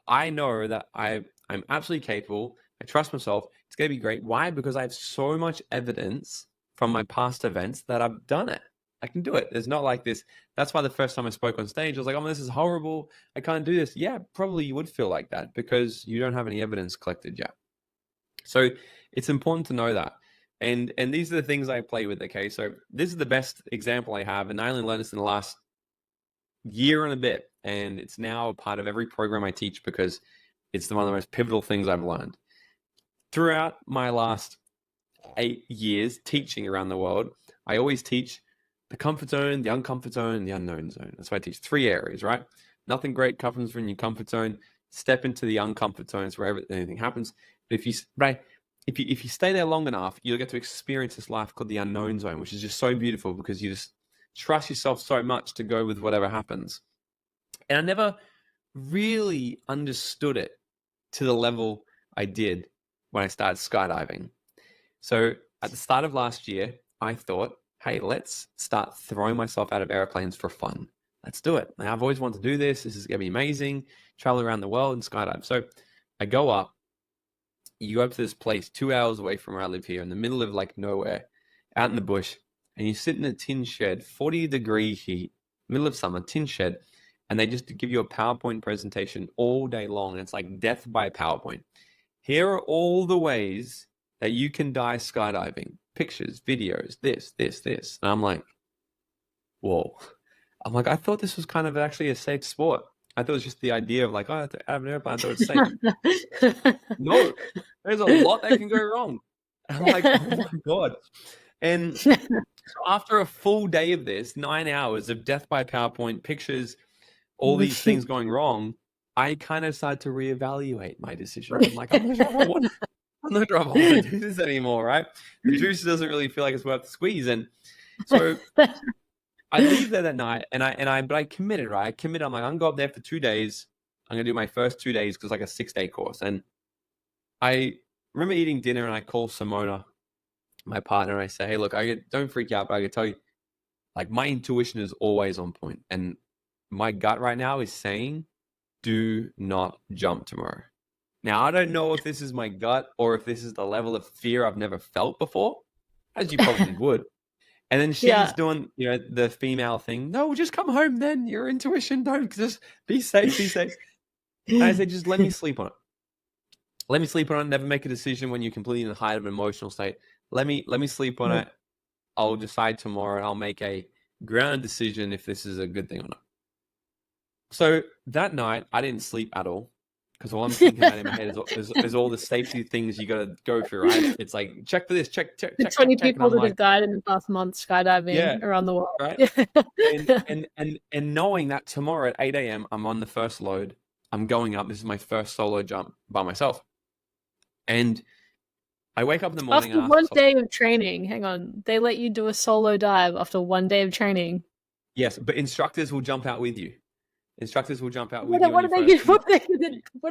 I know that I'm absolutely capable. I trust myself. It's going to be great. Why? Because I have so much evidence from my past events that I've done it. I can do it. There's not like this. That's why the first time I spoke on stage, I was like, oh, this is horrible. I can't do this. Yeah, probably you would feel like that because you don't have any evidence collected yet. So it's important to know that. And these are the things I play with. Okay. So this is the best example I have. And I only learned this in the last year and a bit. And it's now a part of every program I teach because it's one of the most pivotal things I've learned. Throughout my last 8 years teaching around the world, I always teach the comfort zone, the uncomfort zone, and the unknown zone. That's why I teach 3 areas, right? Nothing great comes from your comfort zone. Step into the uncomfort zones wherever anything happens. But if you stay there long enough, you'll get to experience this life called the unknown zone, which is just so beautiful because you just trust yourself so much to go with whatever happens. And I never really understood it to the level I did when I started skydiving. So at the start of last year, I thought, hey, let's start throwing myself out of airplanes for fun. Let's do it. Now, I've always wanted to do this. This is going to be amazing. Travel around the world and skydive. So I go up You go up to this place 2 hours away from where I live here in the middle of like nowhere, out in the bush, and you sit in a tin shed, 40-degree heat, middle of summer, tin shed, and they just give you a PowerPoint presentation all day long. And it's like death by PowerPoint. Here are all the ways that you can die skydiving. Pictures, videos, this. And I'm like, whoa. I'm like, I thought this was kind of actually a safe sport. I thought it was just the idea of like, oh, I have to have an airplane. I thought it's safe. No, there's a lot that can go wrong. And I'm like, oh my God. And so after a full day of this, 9 hours of death by PowerPoint, pictures, all these things going wrong, I kind of started to reevaluate my decision. I'm like, I'm not sure if I want to do this anymore, right? The juice doesn't really feel like it's worth the squeeze. And so I leave there that night, but I committed, right? I committed. I'm like, I'm gonna go up there for 2 days. I'm gonna do my first 2 days because it's like a 6-day course. And I remember eating dinner, and I call Simona, my partner, and I say, hey, look, don't freak out, but I can tell you, like, my intuition is always on point, and my gut right now is saying, do not jump tomorrow. Now, I don't know if this is my gut or if this is the level of fear I've never felt before, as you probably would. And then she's doing, the female thing. No, just come home then. Your intuition, don't, just be safe, be safe. And I said, just let me sleep on it. Let me sleep on it. Never make a decision when you're completely in the height of an emotional state. Let me sleep on it. I'll decide tomorrow. I'll make a grounded decision if this is a good thing or not. So that night, I didn't sleep at all because all I'm thinking about in my head is all the safety things you got to go through, right? It's like, check for this, check. The 20 people that have died in the past month skydiving around the world. Right? and knowing that tomorrow at 8 a.m., I'm on the first load. I'm going up. This is my first solo jump by myself. And I wake up in the morning. After one day of training, hang on, they let you do a solo dive after 1 day of training. Yes, but instructors will jump out with you. Instructors will jump out with you. What are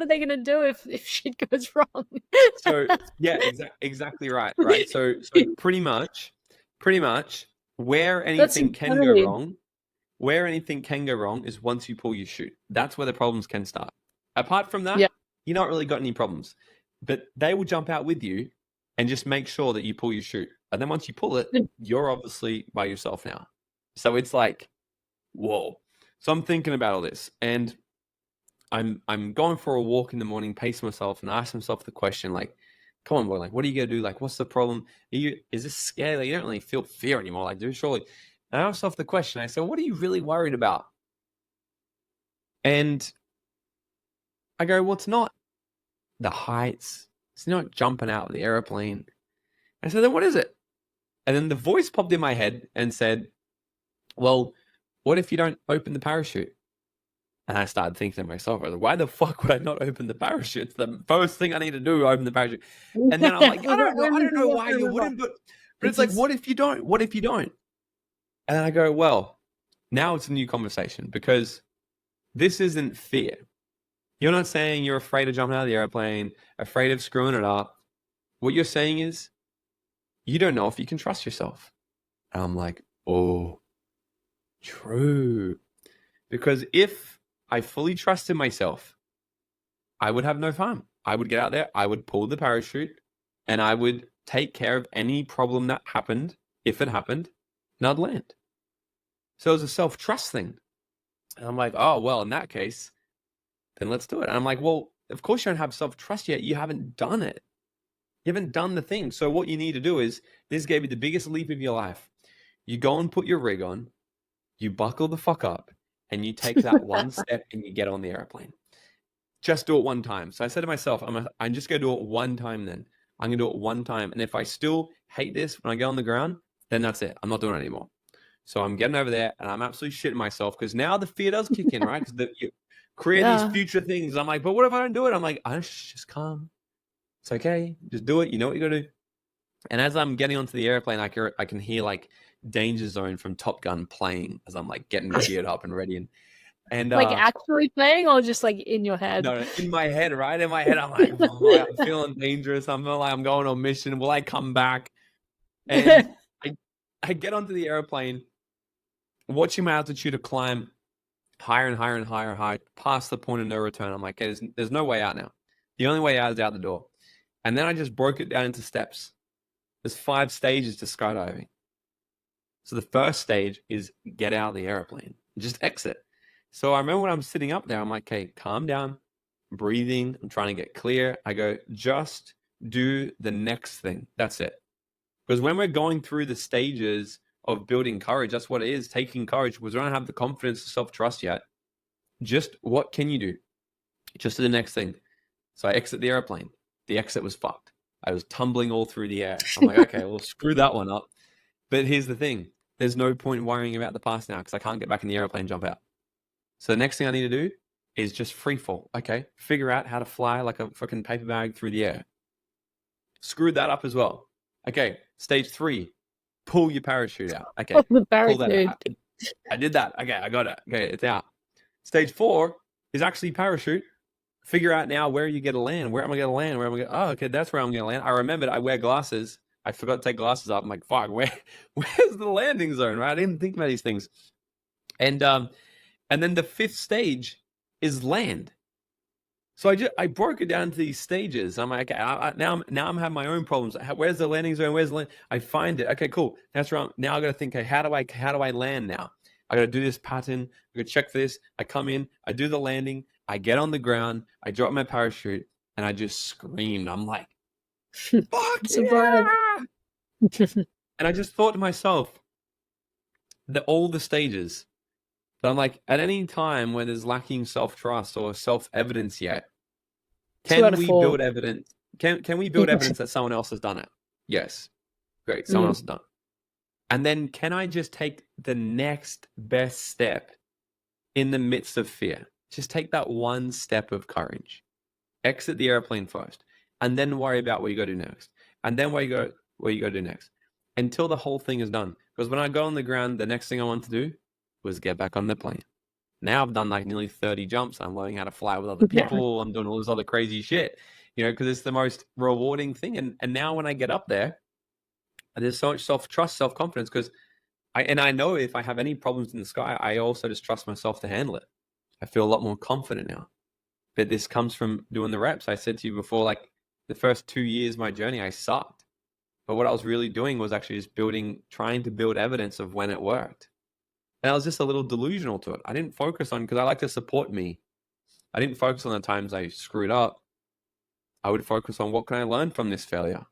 they going to do if shit goes wrong? So yeah, exactly right. Right. So pretty much, where anything can go wrong is once you pull your chute. That's where the problems can start. Apart from that, you're not really got any problems. But they will jump out with you and just make sure that you pull your chute. And then once you pull it, you're obviously by yourself now. So it's like, whoa. So I'm thinking about all this, and I'm going for a walk in the morning, pace myself, and ask myself the question, like, come on, boy, like, what are you gonna do? Like, what's the problem? Is this scary? Like, you don't really feel fear anymore. Like, dude, surely. And I ask myself the question. I said, what are you really worried about? And I go, well, it's not the heights. It's not jumping out of the airplane. I said, then what is it? And then the voice popped in my head and said, well, what if you don't open the parachute? And I started thinking to myself, why the fuck would I not open the parachute? It's the first thing I need to do, open the parachute. And then I'm like, I don't know why you wouldn't, but it's like, what if you don't? What if you don't? And then I go, well, now it's a new conversation because this isn't fear. You're not saying you're afraid of jumping out of the airplane, afraid of screwing it up. What you're saying is you don't know if you can trust yourself. And I'm like, oh, true. Because if I fully trusted myself, I would have no harm. I would get out there, I would pull the parachute, and I would take care of any problem that happened, if it happened, and I'd land. So it was a self-trust thing. And I'm like, oh, well, in that case, then let's do it. And I'm like, well, of course you don't have self-trust yet. You haven't done it. You haven't done the thing. So what you need to do is, this gave you the biggest leap of your life. You go and put your rig on, you buckle the fuck up, and you take that one step and you get on the airplane. Just do it one time. So I said to myself, I'm just going to do it one time then. I'm going to do it one time. And if I still hate this when I get on the ground, then that's it. I'm not doing it anymore. So I'm getting over there and I'm absolutely shitting myself because now the fear does kick in, right? Because you create these future things. I'm like, but what if I don't do it? I'm like, just calm. It's okay. Just do it. You know what you got to do. And as I'm getting onto the airplane, I can hear like Danger Zone from Top Gun playing as I'm like getting geared up and ready. And like actually playing or just like in your head? No, in my head, right? In my head, I'm like, oh, I'm feeling dangerous. I'm feeling like I'm going on a mission. Will I come back? And I get onto the airplane, watching my altitude climb higher and higher and higher, past the point of no return. I'm like, there's no way out now. The only way out is out the door. And then I just broke it down into steps. There's 5 stages to skydiving. So the first stage is get out of the airplane, just exit. So I remember when I'm sitting up there, I'm like, okay, calm down, breathing. I'm trying to get clear. I go, just do the next thing. That's it. Because when we're going through the stages of building courage, that's what it is, taking courage, because we don't have the confidence or self-trust yet. Just what can you do? Just do the next thing. So I exit the airplane. The exit was fucked. I was tumbling all through the air. I'm like, okay, well, screw that one up. But here's the thing. There's no point worrying about the past now because I can't get back in the airplane and jump out. So the next thing I need to do is just free fall. Okay, figure out how to fly like a fucking paper bag through the air. Screwed that up as well. Okay, stage 3, pull your parachute out. Okay, The pull that parachute. out. I did that. Okay, I got it. Okay, it's out. Stage 4 is actually parachute. Figure out now where you get to land. Where am I going to land? Where am I going? Oh, okay, that's where I'm going to land. I remembered I wear glasses. I forgot to take glasses off. I'm like, fuck, where's the landing zone? Right? I didn't think about these things. And then the 5th stage is land. So I broke it down to these stages. I'm like, okay, now I'm having my own problems. Where's the landing zone? Where's the land? I find it. Okay, cool. That's right. Now I got to think, okay, how do I land now? I got to do this pattern. I got to check for this. I come in, I do the landing, I get on the ground, I drop my parachute, and I just screamed. I'm like, fuck Surprise. yeah! And I just thought to myself that all the stages, but I'm like, at any time when there's lacking self-trust or self-evidence yet, 2 can out of we 4. build evidence? Can we build evidence that someone else has done it? Yes. Great. Someone else has done it. And then can I just take the next best step in the midst of fear? Just take that one step of courage. Exit the airplane first, and then worry about what you got to do next. And then what you got to do next until the whole thing is done. Because when I go on the ground, the next thing I want to do was get back on the plane. Now I've done like nearly 30 jumps. I'm learning how to fly with other people. I'm doing all this other crazy shit, because it's the most rewarding thing. And now when I get up there, there's so much self-trust, self-confidence, because I know if I have any problems in the sky, I also just trust myself to handle it. I feel a lot more confident now. But this comes from doing the reps. I said to you before, like the first 2 years of my journey, I sucked. But what I was really doing was actually just trying to build evidence of when it worked. And I was just a little delusional to it. I didn't focus on, because I like to support me. I didn't focus on the times I screwed up. I would focus on what can I learn from this failure?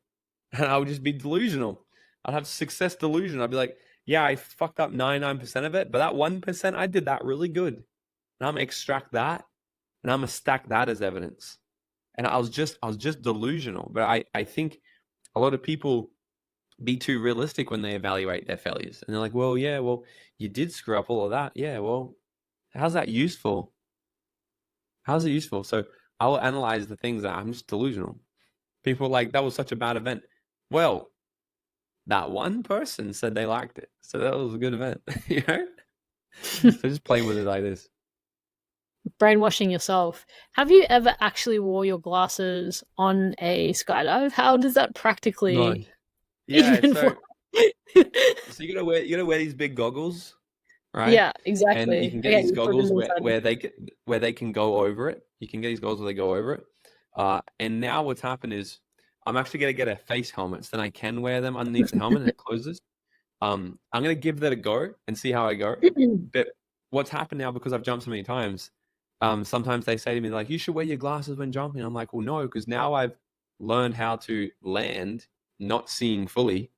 And I would just be delusional. I'd have success delusion. I'd be like, yeah, I fucked up 99% of it, but that 1%, I did that really good. And I'm going to extract that, and I'm going to stack that as evidence. And I was just delusional. But I think a lot of people be too realistic when they evaluate their failures. And they're like, well, yeah, well, you did screw up all of that. Yeah, well, how's that useful? How's it useful? So I'll analyze the things that I'm just delusional. People are like, that was such a bad event. Well, that one person said they liked it. So that was a good event, So just playing with it like this. Brainwashing yourself. Have you ever actually wore your glasses on a skydive? How does that practically No. Yeah, even so work? you gotta wear these big goggles, right? Yeah, And exactly. you can get Okay, these you put goggles them inside. where they can go over it. You can get these goggles where they go over it. And now what's happened is I'm actually gonna get a face helmet, so then I can wear them underneath the helmet and it closes. I'm gonna give that a go and see how I go. But what's happened now, because I've jumped so many times, sometimes they say to me like, you should wear your glasses when jumping. I'm like, well, no, because now I've learned how to land not seeing fully.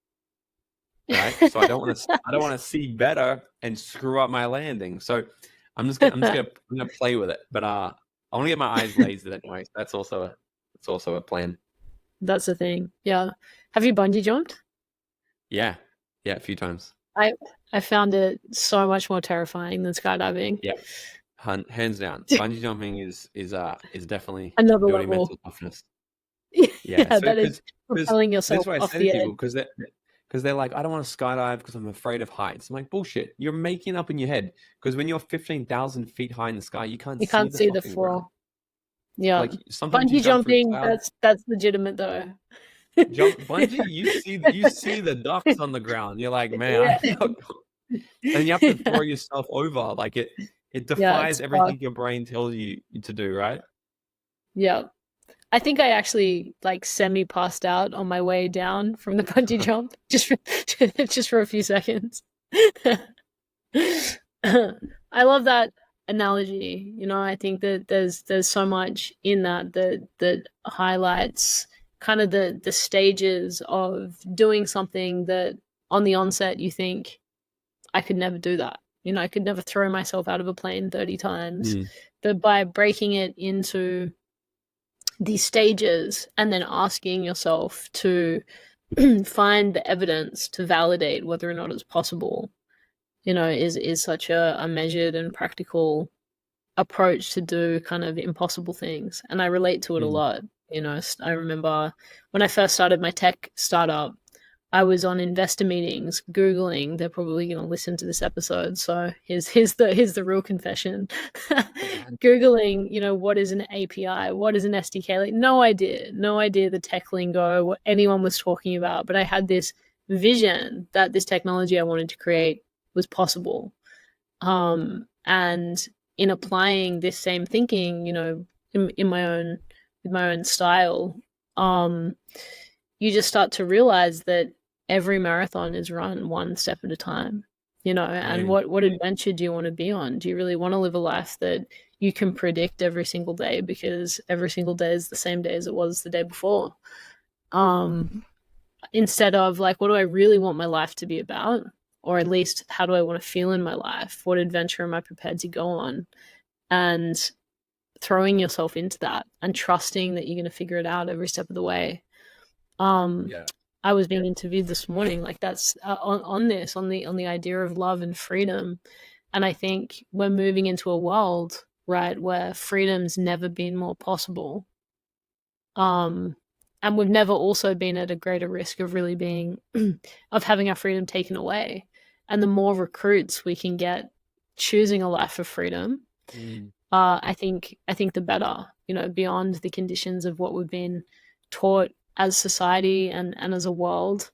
Right, so I don't want to see better and screw up my landing. So I'm gonna play with it. But I want to get my eyes lasered anyway. So that's also a plan. That's the thing. Yeah. Have you bungee jumped? Yeah, a few times. I found it so much more terrifying than skydiving. Yeah, hands down. Bungee jumping is definitely Another building level. mental toughness. Yeah, So that is because propelling this yourself is what I off say the to edge. people, because they're like, I don't want to skydive because I'm afraid of heights. I'm like, bullshit. You're making up in your head, because when you're 15,000 feet high in the sky, you can't You can't see see the the fucking ground. floor. Yeah. Like sometimes you Bungee jump through jumping, clouds. that's legitimate though. Bungee, you see the ducks on the ground. You're like, man, Yeah. and you have to throw yourself over. Like it Yeah, defies it's fucked. everything your brain tells you to do, right? Yeah. I think I actually like semi passed out on my way down from the bungee jump just for just for a few seconds. I love that analogy. You know, I think that there's so much in that that highlights kind of the stages of doing something that on the onset you think I could never do that. You know, I could never throw myself out of a plane 30 times. Mm, But by breaking it into these stages and then asking yourself to find the evidence to validate whether or not it's possible, you know, is such a measured and practical approach to do kind of impossible things. And I relate to it a mm. lot. You know, I remember when I first started my tech startup, I was on investor meetings, Googling. They're probably going to listen to this episode, so here's the real confession. Googling, you know, what is an API, what is an SDK? Like, no idea the tech lingo, what anyone was talking about. But I had this vision that this technology I wanted to create was possible. And in applying this same thinking, you know, in my own with my own style, you just start to realize that every marathon is run one step at a time, you know. And Right. what adventure do you want to be on? Do you really want to live a life that you can predict every single day because every single day is the same day as it was the day before? Um, Instead of like, what do I really want my life to be about? Or at least, how do I want to feel in my life? What adventure am I prepared to go on? And throwing yourself into that and trusting that you're going to figure it out every step of the way. Um, Yeah. I was being interviewed this morning, like that's on this on the idea of love and freedom, and I think we're moving into a world, right, where freedom's never been more possible. Um, and we've never also been at a greater risk of really being of having our freedom taken away. And the more recruits we can get choosing a life of freedom, Mm. I think the better. You know, beyond the conditions of what we've been taught as society and as a world.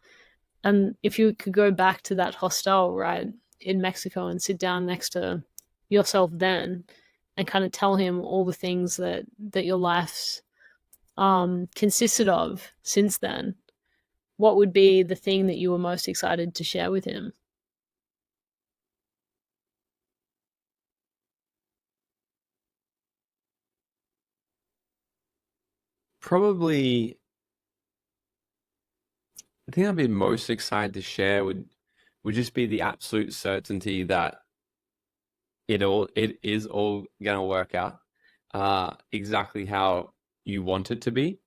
And if you could go back to that hostel, right, in Mexico and sit down next to yourself then and kind of tell him all the things that your life's consisted of since then, what would be the thing that you were most excited to share with him? Probably, the thing I'd be most excited to share would just be the absolute certainty that it is all gonna work out exactly how you want it to be.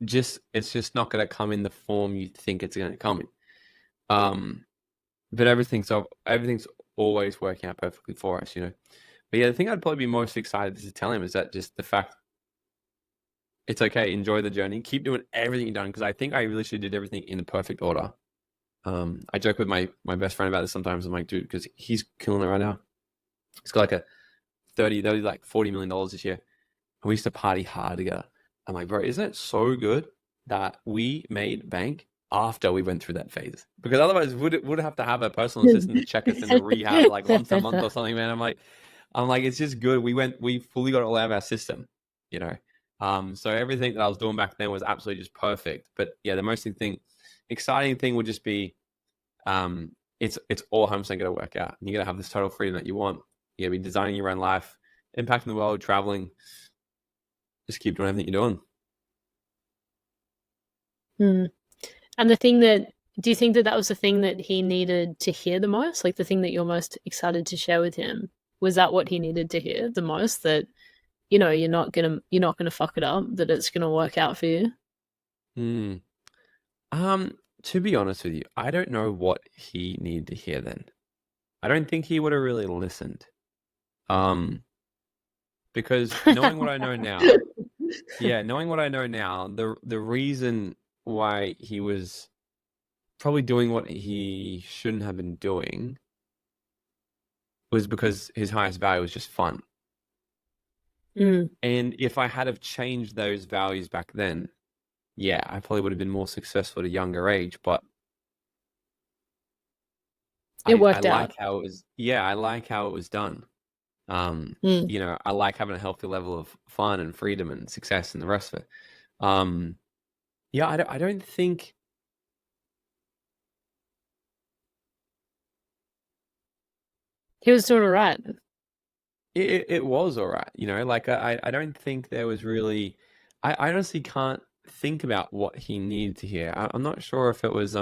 Just it's just not gonna come in the form you think it's gonna come in. Um, but everything's always working out perfectly for us, you know. But yeah, the thing I'd probably be most excited to tell him is that just the fact it's okay, enjoy the journey, keep doing everything you've done, because I think I literally did everything in the perfect order. I joke with my best friend about this sometimes. I'm like, dude, because he's killing it right now. He's got like a 30 like $40 million this year. And we used to party hard together. I'm like, bro, isn't it so good that we made bank after we went through that phase? Because otherwise, would have to have a personal assistant to check us into rehab like once a month or something, man. I'm like, it's just good. We fully got it all out of our system, you know. So everything that I was doing back then was absolutely just perfect. But yeah, the most exciting thing would just be, it's all 100% going to work out. You're going to have this total freedom that you want. You're going to be designing your own life, impacting the world, traveling. Just keep doing everything you're doing. Hmm. And the thing that do you think that that was the thing that he needed to hear the most? Like the thing that you're most excited to share with him? Was that what he needed to hear the most? That you know you're not gonna fuck it up. That it's gonna work out for you. Hmm. To be honest with you, I don't know what he needed to hear then. I don't think he would have really listened. Um, because knowing what I know now, yeah, knowing what I know now, the reason why he was probably doing what he shouldn't have been doing was because his highest value was just fun. Mm. And if I had have changed those values back then, yeah, I probably would have been more successful at a younger age. But It I worked out. like how it was. Yeah, I like how it was done. Mm. You know, I like having a healthy level of fun and freedom and success and the rest of it. Um, yeah, I don't think He was doing all right. it was all right. Like I don't think there was really. I honestly can't think about what he needed to hear. I'm not sure if it was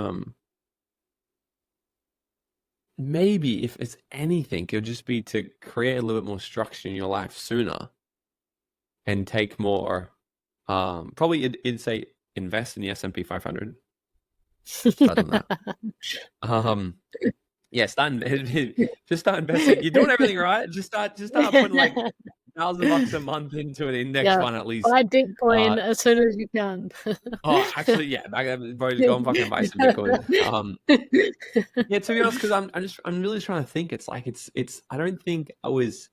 maybe if it's anything, it would just be to create a little bit more structure in your life sooner and take more. Probably it'd say invest in the S&P 500. Start on that. Um, yeah, just start investing. You're doing everything right. Just start putting like $1,000 a month into an index Yeah. fund at least. Buy Bitcoin Uh, as soon as you can. actually, yeah, back then, bro, just go and fucking buy some Bitcoin. Yeah, to be honest, because I'm really trying to think. It's like it's. I don't think I was.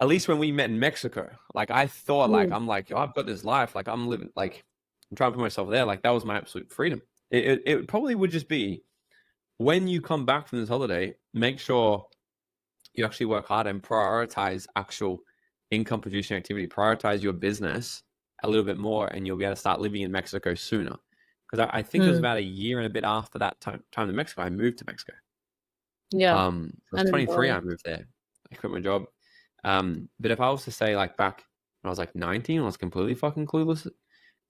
At least when we met in Mexico, like I thought, like Mm, I'm like, oh, I've got this life, like I'm living, like I'm trying to put myself there, like that was my absolute freedom. It probably would just be when you come back from this holiday, make sure you actually work hard and prioritize actual income producing activity, prioritize your business a little bit more, and you'll be able to start living in Mexico sooner. Because I think it was mm, about a year and a bit after that time in Mexico, I moved to Mexico. yeah, I was and 23, enjoy. I moved there. I quit my job. But if I was to say like back when I was like 19, I was completely fucking clueless,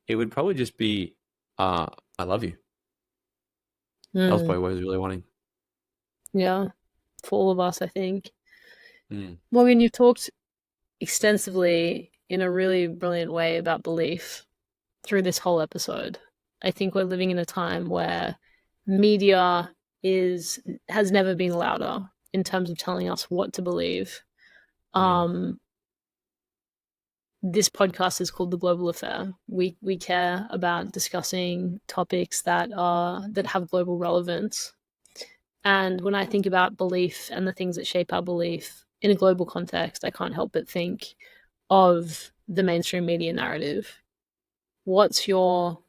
it would probably just be, I love you. That was Mm, probably what I was really wanting. yeah, for all of us, I think. Mm, Morgan, you've talked extensively in a really brilliant way about belief through this whole episode. I think we're living in a time where media is has never been louder in terms of telling us what to believe. mm, Um, this podcast is called The Global Affair. We care about discussing topics that have global relevance. And when I think about belief and the things that shape our belief in a global context, I can't help but think of the mainstream media narrative. What's your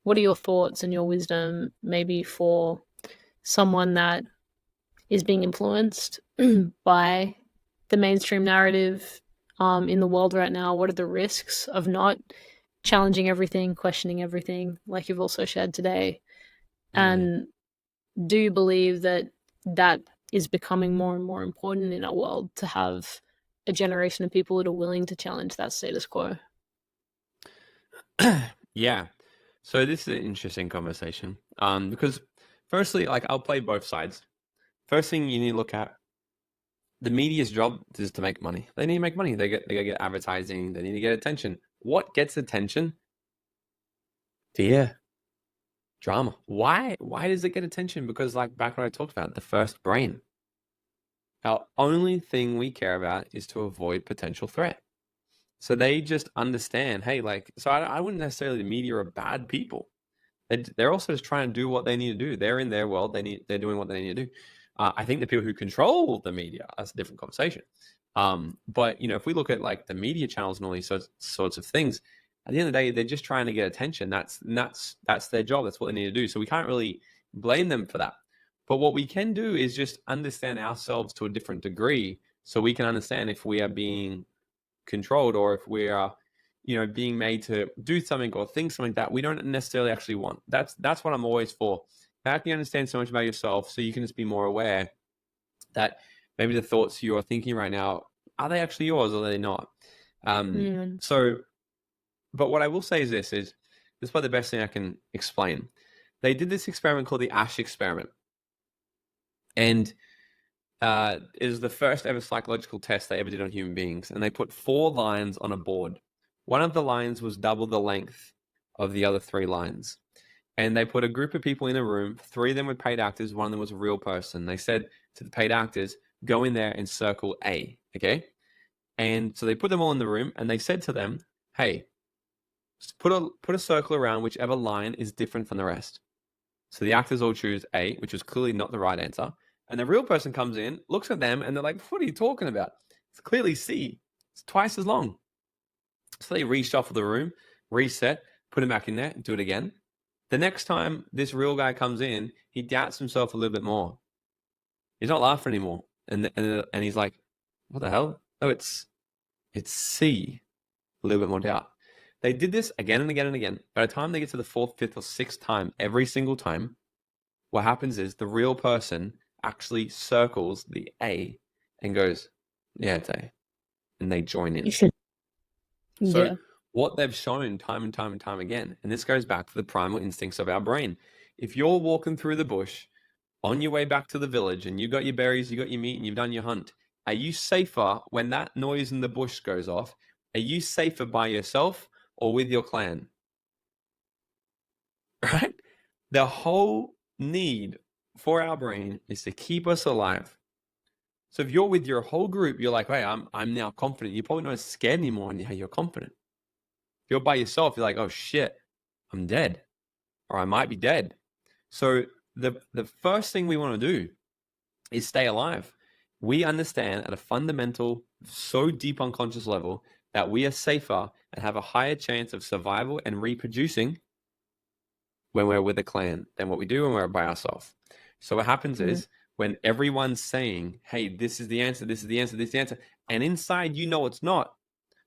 what are your thoughts and your wisdom maybe for someone that is being influenced by the mainstream narrative in the world right now? What are the risks of not challenging everything, questioning everything, like you've also shared today? mm. And do you believe that that is becoming more and more important in our world to have a generation of people that are willing to challenge that status quo? Yeah. So this is an interesting conversation. Because firstly, like I'll play both sides. First thing you need to look at, the media's job is to make money. They need to make money. They gotta get advertising. They need to get attention. What gets attention? Fear, drama. Why does it get attention? Because like back when I talked about the first brain, our only thing we care about is to avoid potential threat. So they just understand, hey, like, so I wouldn't necessarily the media are bad people. They're also just trying to do what they need to do. They're in their world. They're doing what they need to do. I think the people who control the media, that's a different conversation. But if we look at like the media channels and all these sorts of things, at the end of the day, they're just trying to get attention. That's their job. That's what they need to do. So we can't really blame them for that. But what we can do is just understand ourselves to a different degree, so we can understand if we are being controlled or if we are being made to do something or think something that we don't necessarily actually want. That's what I'm always for. How can you understand so much about yourself so you can just be more aware that maybe the thoughts you're thinking right now, are they actually yours or are they not? Mm. So but what I will say is this is probably the best thing I can explain. They did this experiment called the Ash experiment, and it was the first ever psychological test they ever did on human beings. And they put 4 lines on a board. One of the lines was double the length of the other 3 lines. And they put a group of people in a room. 3 of them were paid actors. One of them was a real person. They said to the paid actors, go in there and circle A. Okay. And so they put them all in the room and they said to them, hey, put a circle around whichever line is different from the rest. So the actors all choose A, which was clearly not the right answer. And the real person comes in, looks at them, and they're like, what are you talking about? It's clearly C. It's twice as long. So they reshuffle the room, reset, put him back in there, do it again. The next time this real guy comes in, he doubts himself a little bit more. He's not laughing anymore. And he's like, what the hell? Oh, it's C. A little bit more doubt. They did this again and again and again. By the time they get to the fourth, fifth, or sixth time, every single time, what happens is the real person actually circles the A and goes, yeah, it's A. And they join in. So Yeah. what they've shown time and time and time again, and this goes back to the primal instincts of our brain. If you're walking through the bush on your way back to the village and you got your berries, you got your meat, and you've done your hunt, are you safer when that noise in the bush goes off? Are you safer by yourself or with your clan? Right? The whole need for our brain is to keep us alive. So if you're with your whole group, you're like, hey, I'm now confident. You're probably not scared anymore, and you're confident. If you're by yourself, you're like, oh shit, I'm dead, or I might be dead. So the first thing we want to do is stay alive. We understand at a fundamental, so deep unconscious level that we are safer and have a higher chance of survival and reproducing when we're with a clan than what we do when we're by ourselves. So what happens is when everyone's saying, hey, this is the answer, this is the answer, this is the answer, and inside you know it's not,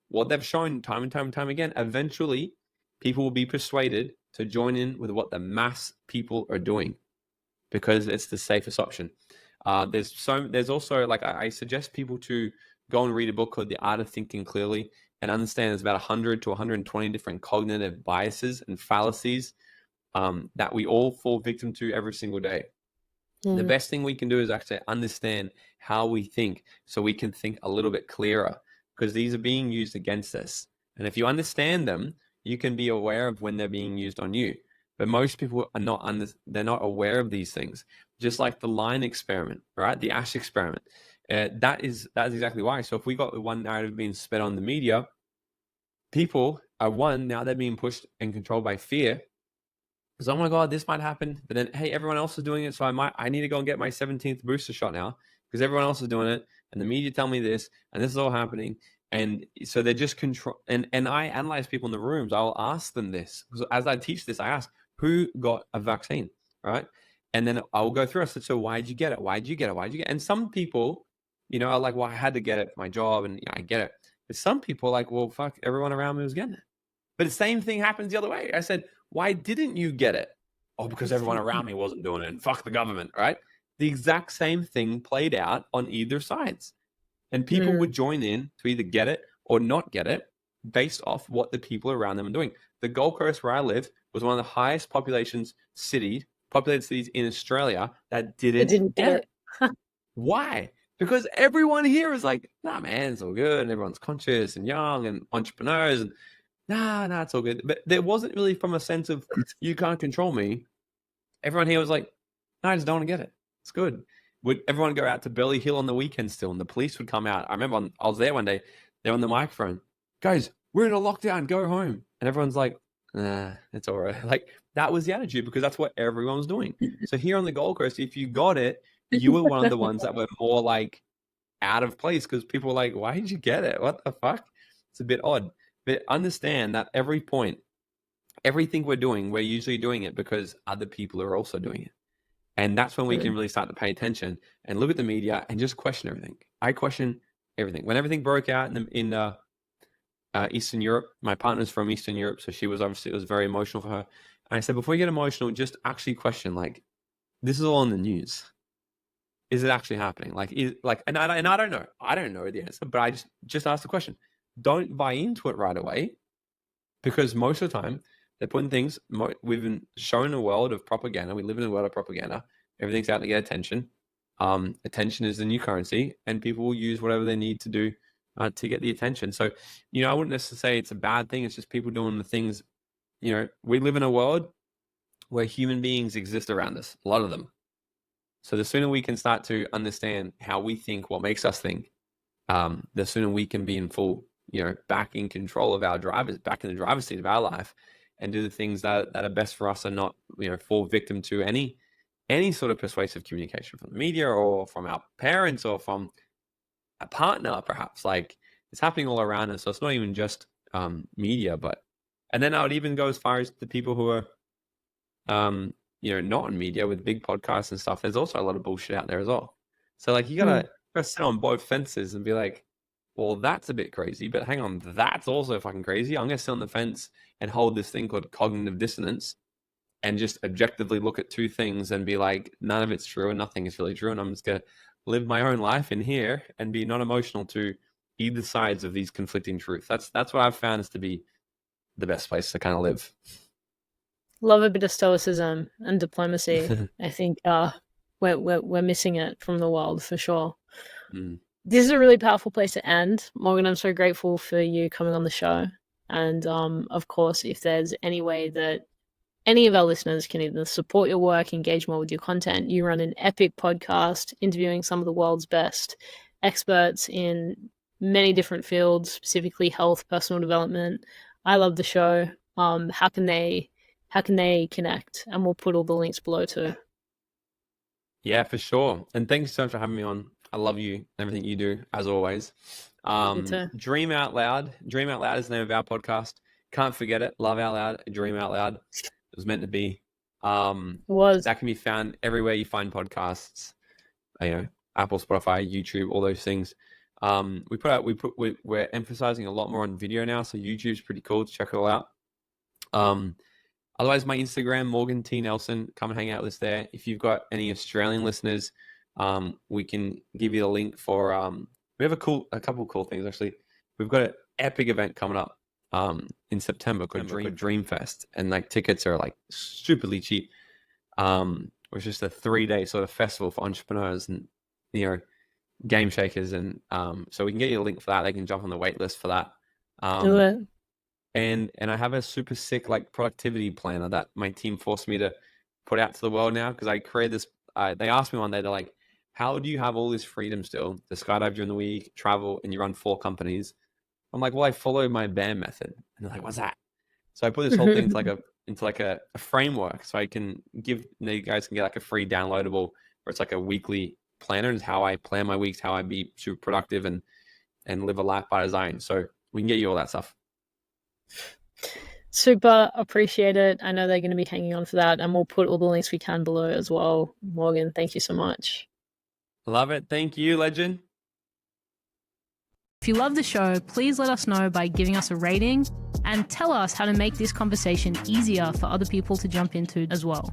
what they've shown time and time and time again, eventually people will be persuaded to join in with what the mass people are doing because it's the safest option. There's also, like, I suggest people to go and read a book called The Art of Thinking Clearly and understand there's about 100 to 120 different cognitive biases and fallacies that we all fall victim to every single day. The best thing we can do is actually understand how we think so we can think a little bit clearer because these are being used against us. And if you understand them, you can be aware of when they're being used on you. But most people are not they're not aware of these things. Just like the line experiment, right? The ash experiment. That is exactly why. So if we got one narrative being spread on the media, people are now they're being pushed and controlled by fear. Because, oh my God, this might happen. But then, hey, everyone else is doing it. So I need to go and get my 17th booster shot now because everyone else is doing it. And the media tell me this, and this is all happening. And so they're just and I analyze people in the rooms. I'll ask them this. So as I teach this, I ask, who got a vaccine, right? And then I'll go through. I said, so why did you get it? Why did you get it? Why did you get it? And some people, are like, well, I had to get it for my job, and I get it. But some people are like, well, fuck, everyone around me was getting it. But the same thing happens the other way. I said, why didn't you get it? Oh, because everyone around me wasn't doing it. And fuck the government, right? The exact same thing played out on either sides. And people would join in to either get it or not get it based off what the people around them are doing. The Gold Coast where I live was one of the highest populated cities in Australia that didn't get it. Why? Because everyone here is like, nah, man, it's all good. And everyone's conscious and young and entrepreneurs and nah, it's all good. But there wasn't really from a sense of you can't control me. Everyone here was like, no, I just don't want to get it. It's good. Would everyone go out to Burley Hill on the weekend still? And the police would come out. I remember I was there one day. They're on the microphone. Guys, we're in a lockdown. Go home. And everyone's like, nah, it's all right. Like that was the attitude because that's what everyone was doing. So here on the Gold Coast, if you got it, you were one of the ones that were more like out of place because people were like, why did you get it? What the fuck? It's a bit odd. But understand that everything we're doing, we're usually doing it because other people are also doing it. And that's when we can really start to pay attention and look at the media and just question everything. I question everything. When everything broke out in Eastern Europe, my partner's from Eastern Europe, so it was very emotional for her. And I said, before you get emotional, just actually question, like, this is all in the news. Is it actually happening? And I don't know. I don't know the answer, but I just ask the question. Don't buy into it right away, because most of the time they're putting things. We've been shown a world of propaganda. We live in a world of propaganda. Everything's out to get attention. Attention is the new currency, and people will use whatever they need to do to get the attention. So, I wouldn't necessarily say it's a bad thing. It's just people doing the things. We live in a world where human beings exist around us, a lot of them. So the sooner we can start to understand how we think, what makes us think, the sooner we can be in full, back in control of our drivers, back in the driver's seat of our life, and do the things that are best for us and not, fall victim to any sort of persuasive communication from the media or from our parents or from a partner, perhaps. Like, it's happening all around us. So it's not even just media, and then I would even go as far as the people who are, not in media with big podcasts and stuff. There's also a lot of bullshit out there as well. So like you gotta sit on both fences and be like, well, that's a bit crazy, but hang on, that's also fucking crazy. I'm going to sit on the fence and hold this thing called cognitive dissonance and just objectively look at two things and be like, none of it's true and nothing is really true. And I'm just going to live my own life in here and be not emotional to either sides of these conflicting truths. That's what I've found is to be the best place to kind of live. Love a bit of stoicism and diplomacy. I think we're missing it from the world for sure. Mm. This is a really powerful place to end. Morgan, I'm so grateful for you coming on the show. And of course, if there's any way that any of our listeners can either support your work, engage more with your content, you run an epic podcast interviewing some of the world's best experts in many different fields, specifically health, personal development. I love the show. How can they connect? And we'll put all the links below too. Yeah, for sure. And thanks so much for having me on. I love you and everything you do, as always. Dream Out Loud. Dream Out Loud is the name of our podcast. Can't forget it. Love Out Loud. Dream Out Loud. It was meant to be. It was. That can be found everywhere you find podcasts. Apple, Spotify, YouTube, all those things. We're emphasizing a lot more on video now, so YouTube's pretty cool to check it all out. Otherwise, my Instagram, Morgan T. Nelson, come and hang out with us there. If you've got any Australian listeners, we can give you the link for, we have a couple of cool things, actually. We've got an epic event coming up in September called Dream Fest, and like tickets are like stupidly cheap. It's just a 3-day sort of festival for entrepreneurs and, game shakers. And so we can get you a link for that. They can jump on the wait list for that. Do it. And I have a super sick like productivity planner that my team forced me to put out to the world now, because I created this. They asked me one day, they're like, how do you have all this freedom still to skydive during the week, travel, and you run 4 companies? I'm like, well, I follow my BAM method. And they're like, what's that? So I put this whole thing into like a framework, so I can give, you guys can get like a free downloadable where it's like a weekly planner, and how I plan my weeks, how I be super productive and live a life by design. So we can get you all that stuff. Super appreciate it. I know they're going to be hanging on for that, and we'll put all the links we can below as well. Morgan, thank you so much. Love it. Thank you, legend. If you love the show, please let us know by giving us a rating and tell us how to make this conversation easier for other people to jump into as well.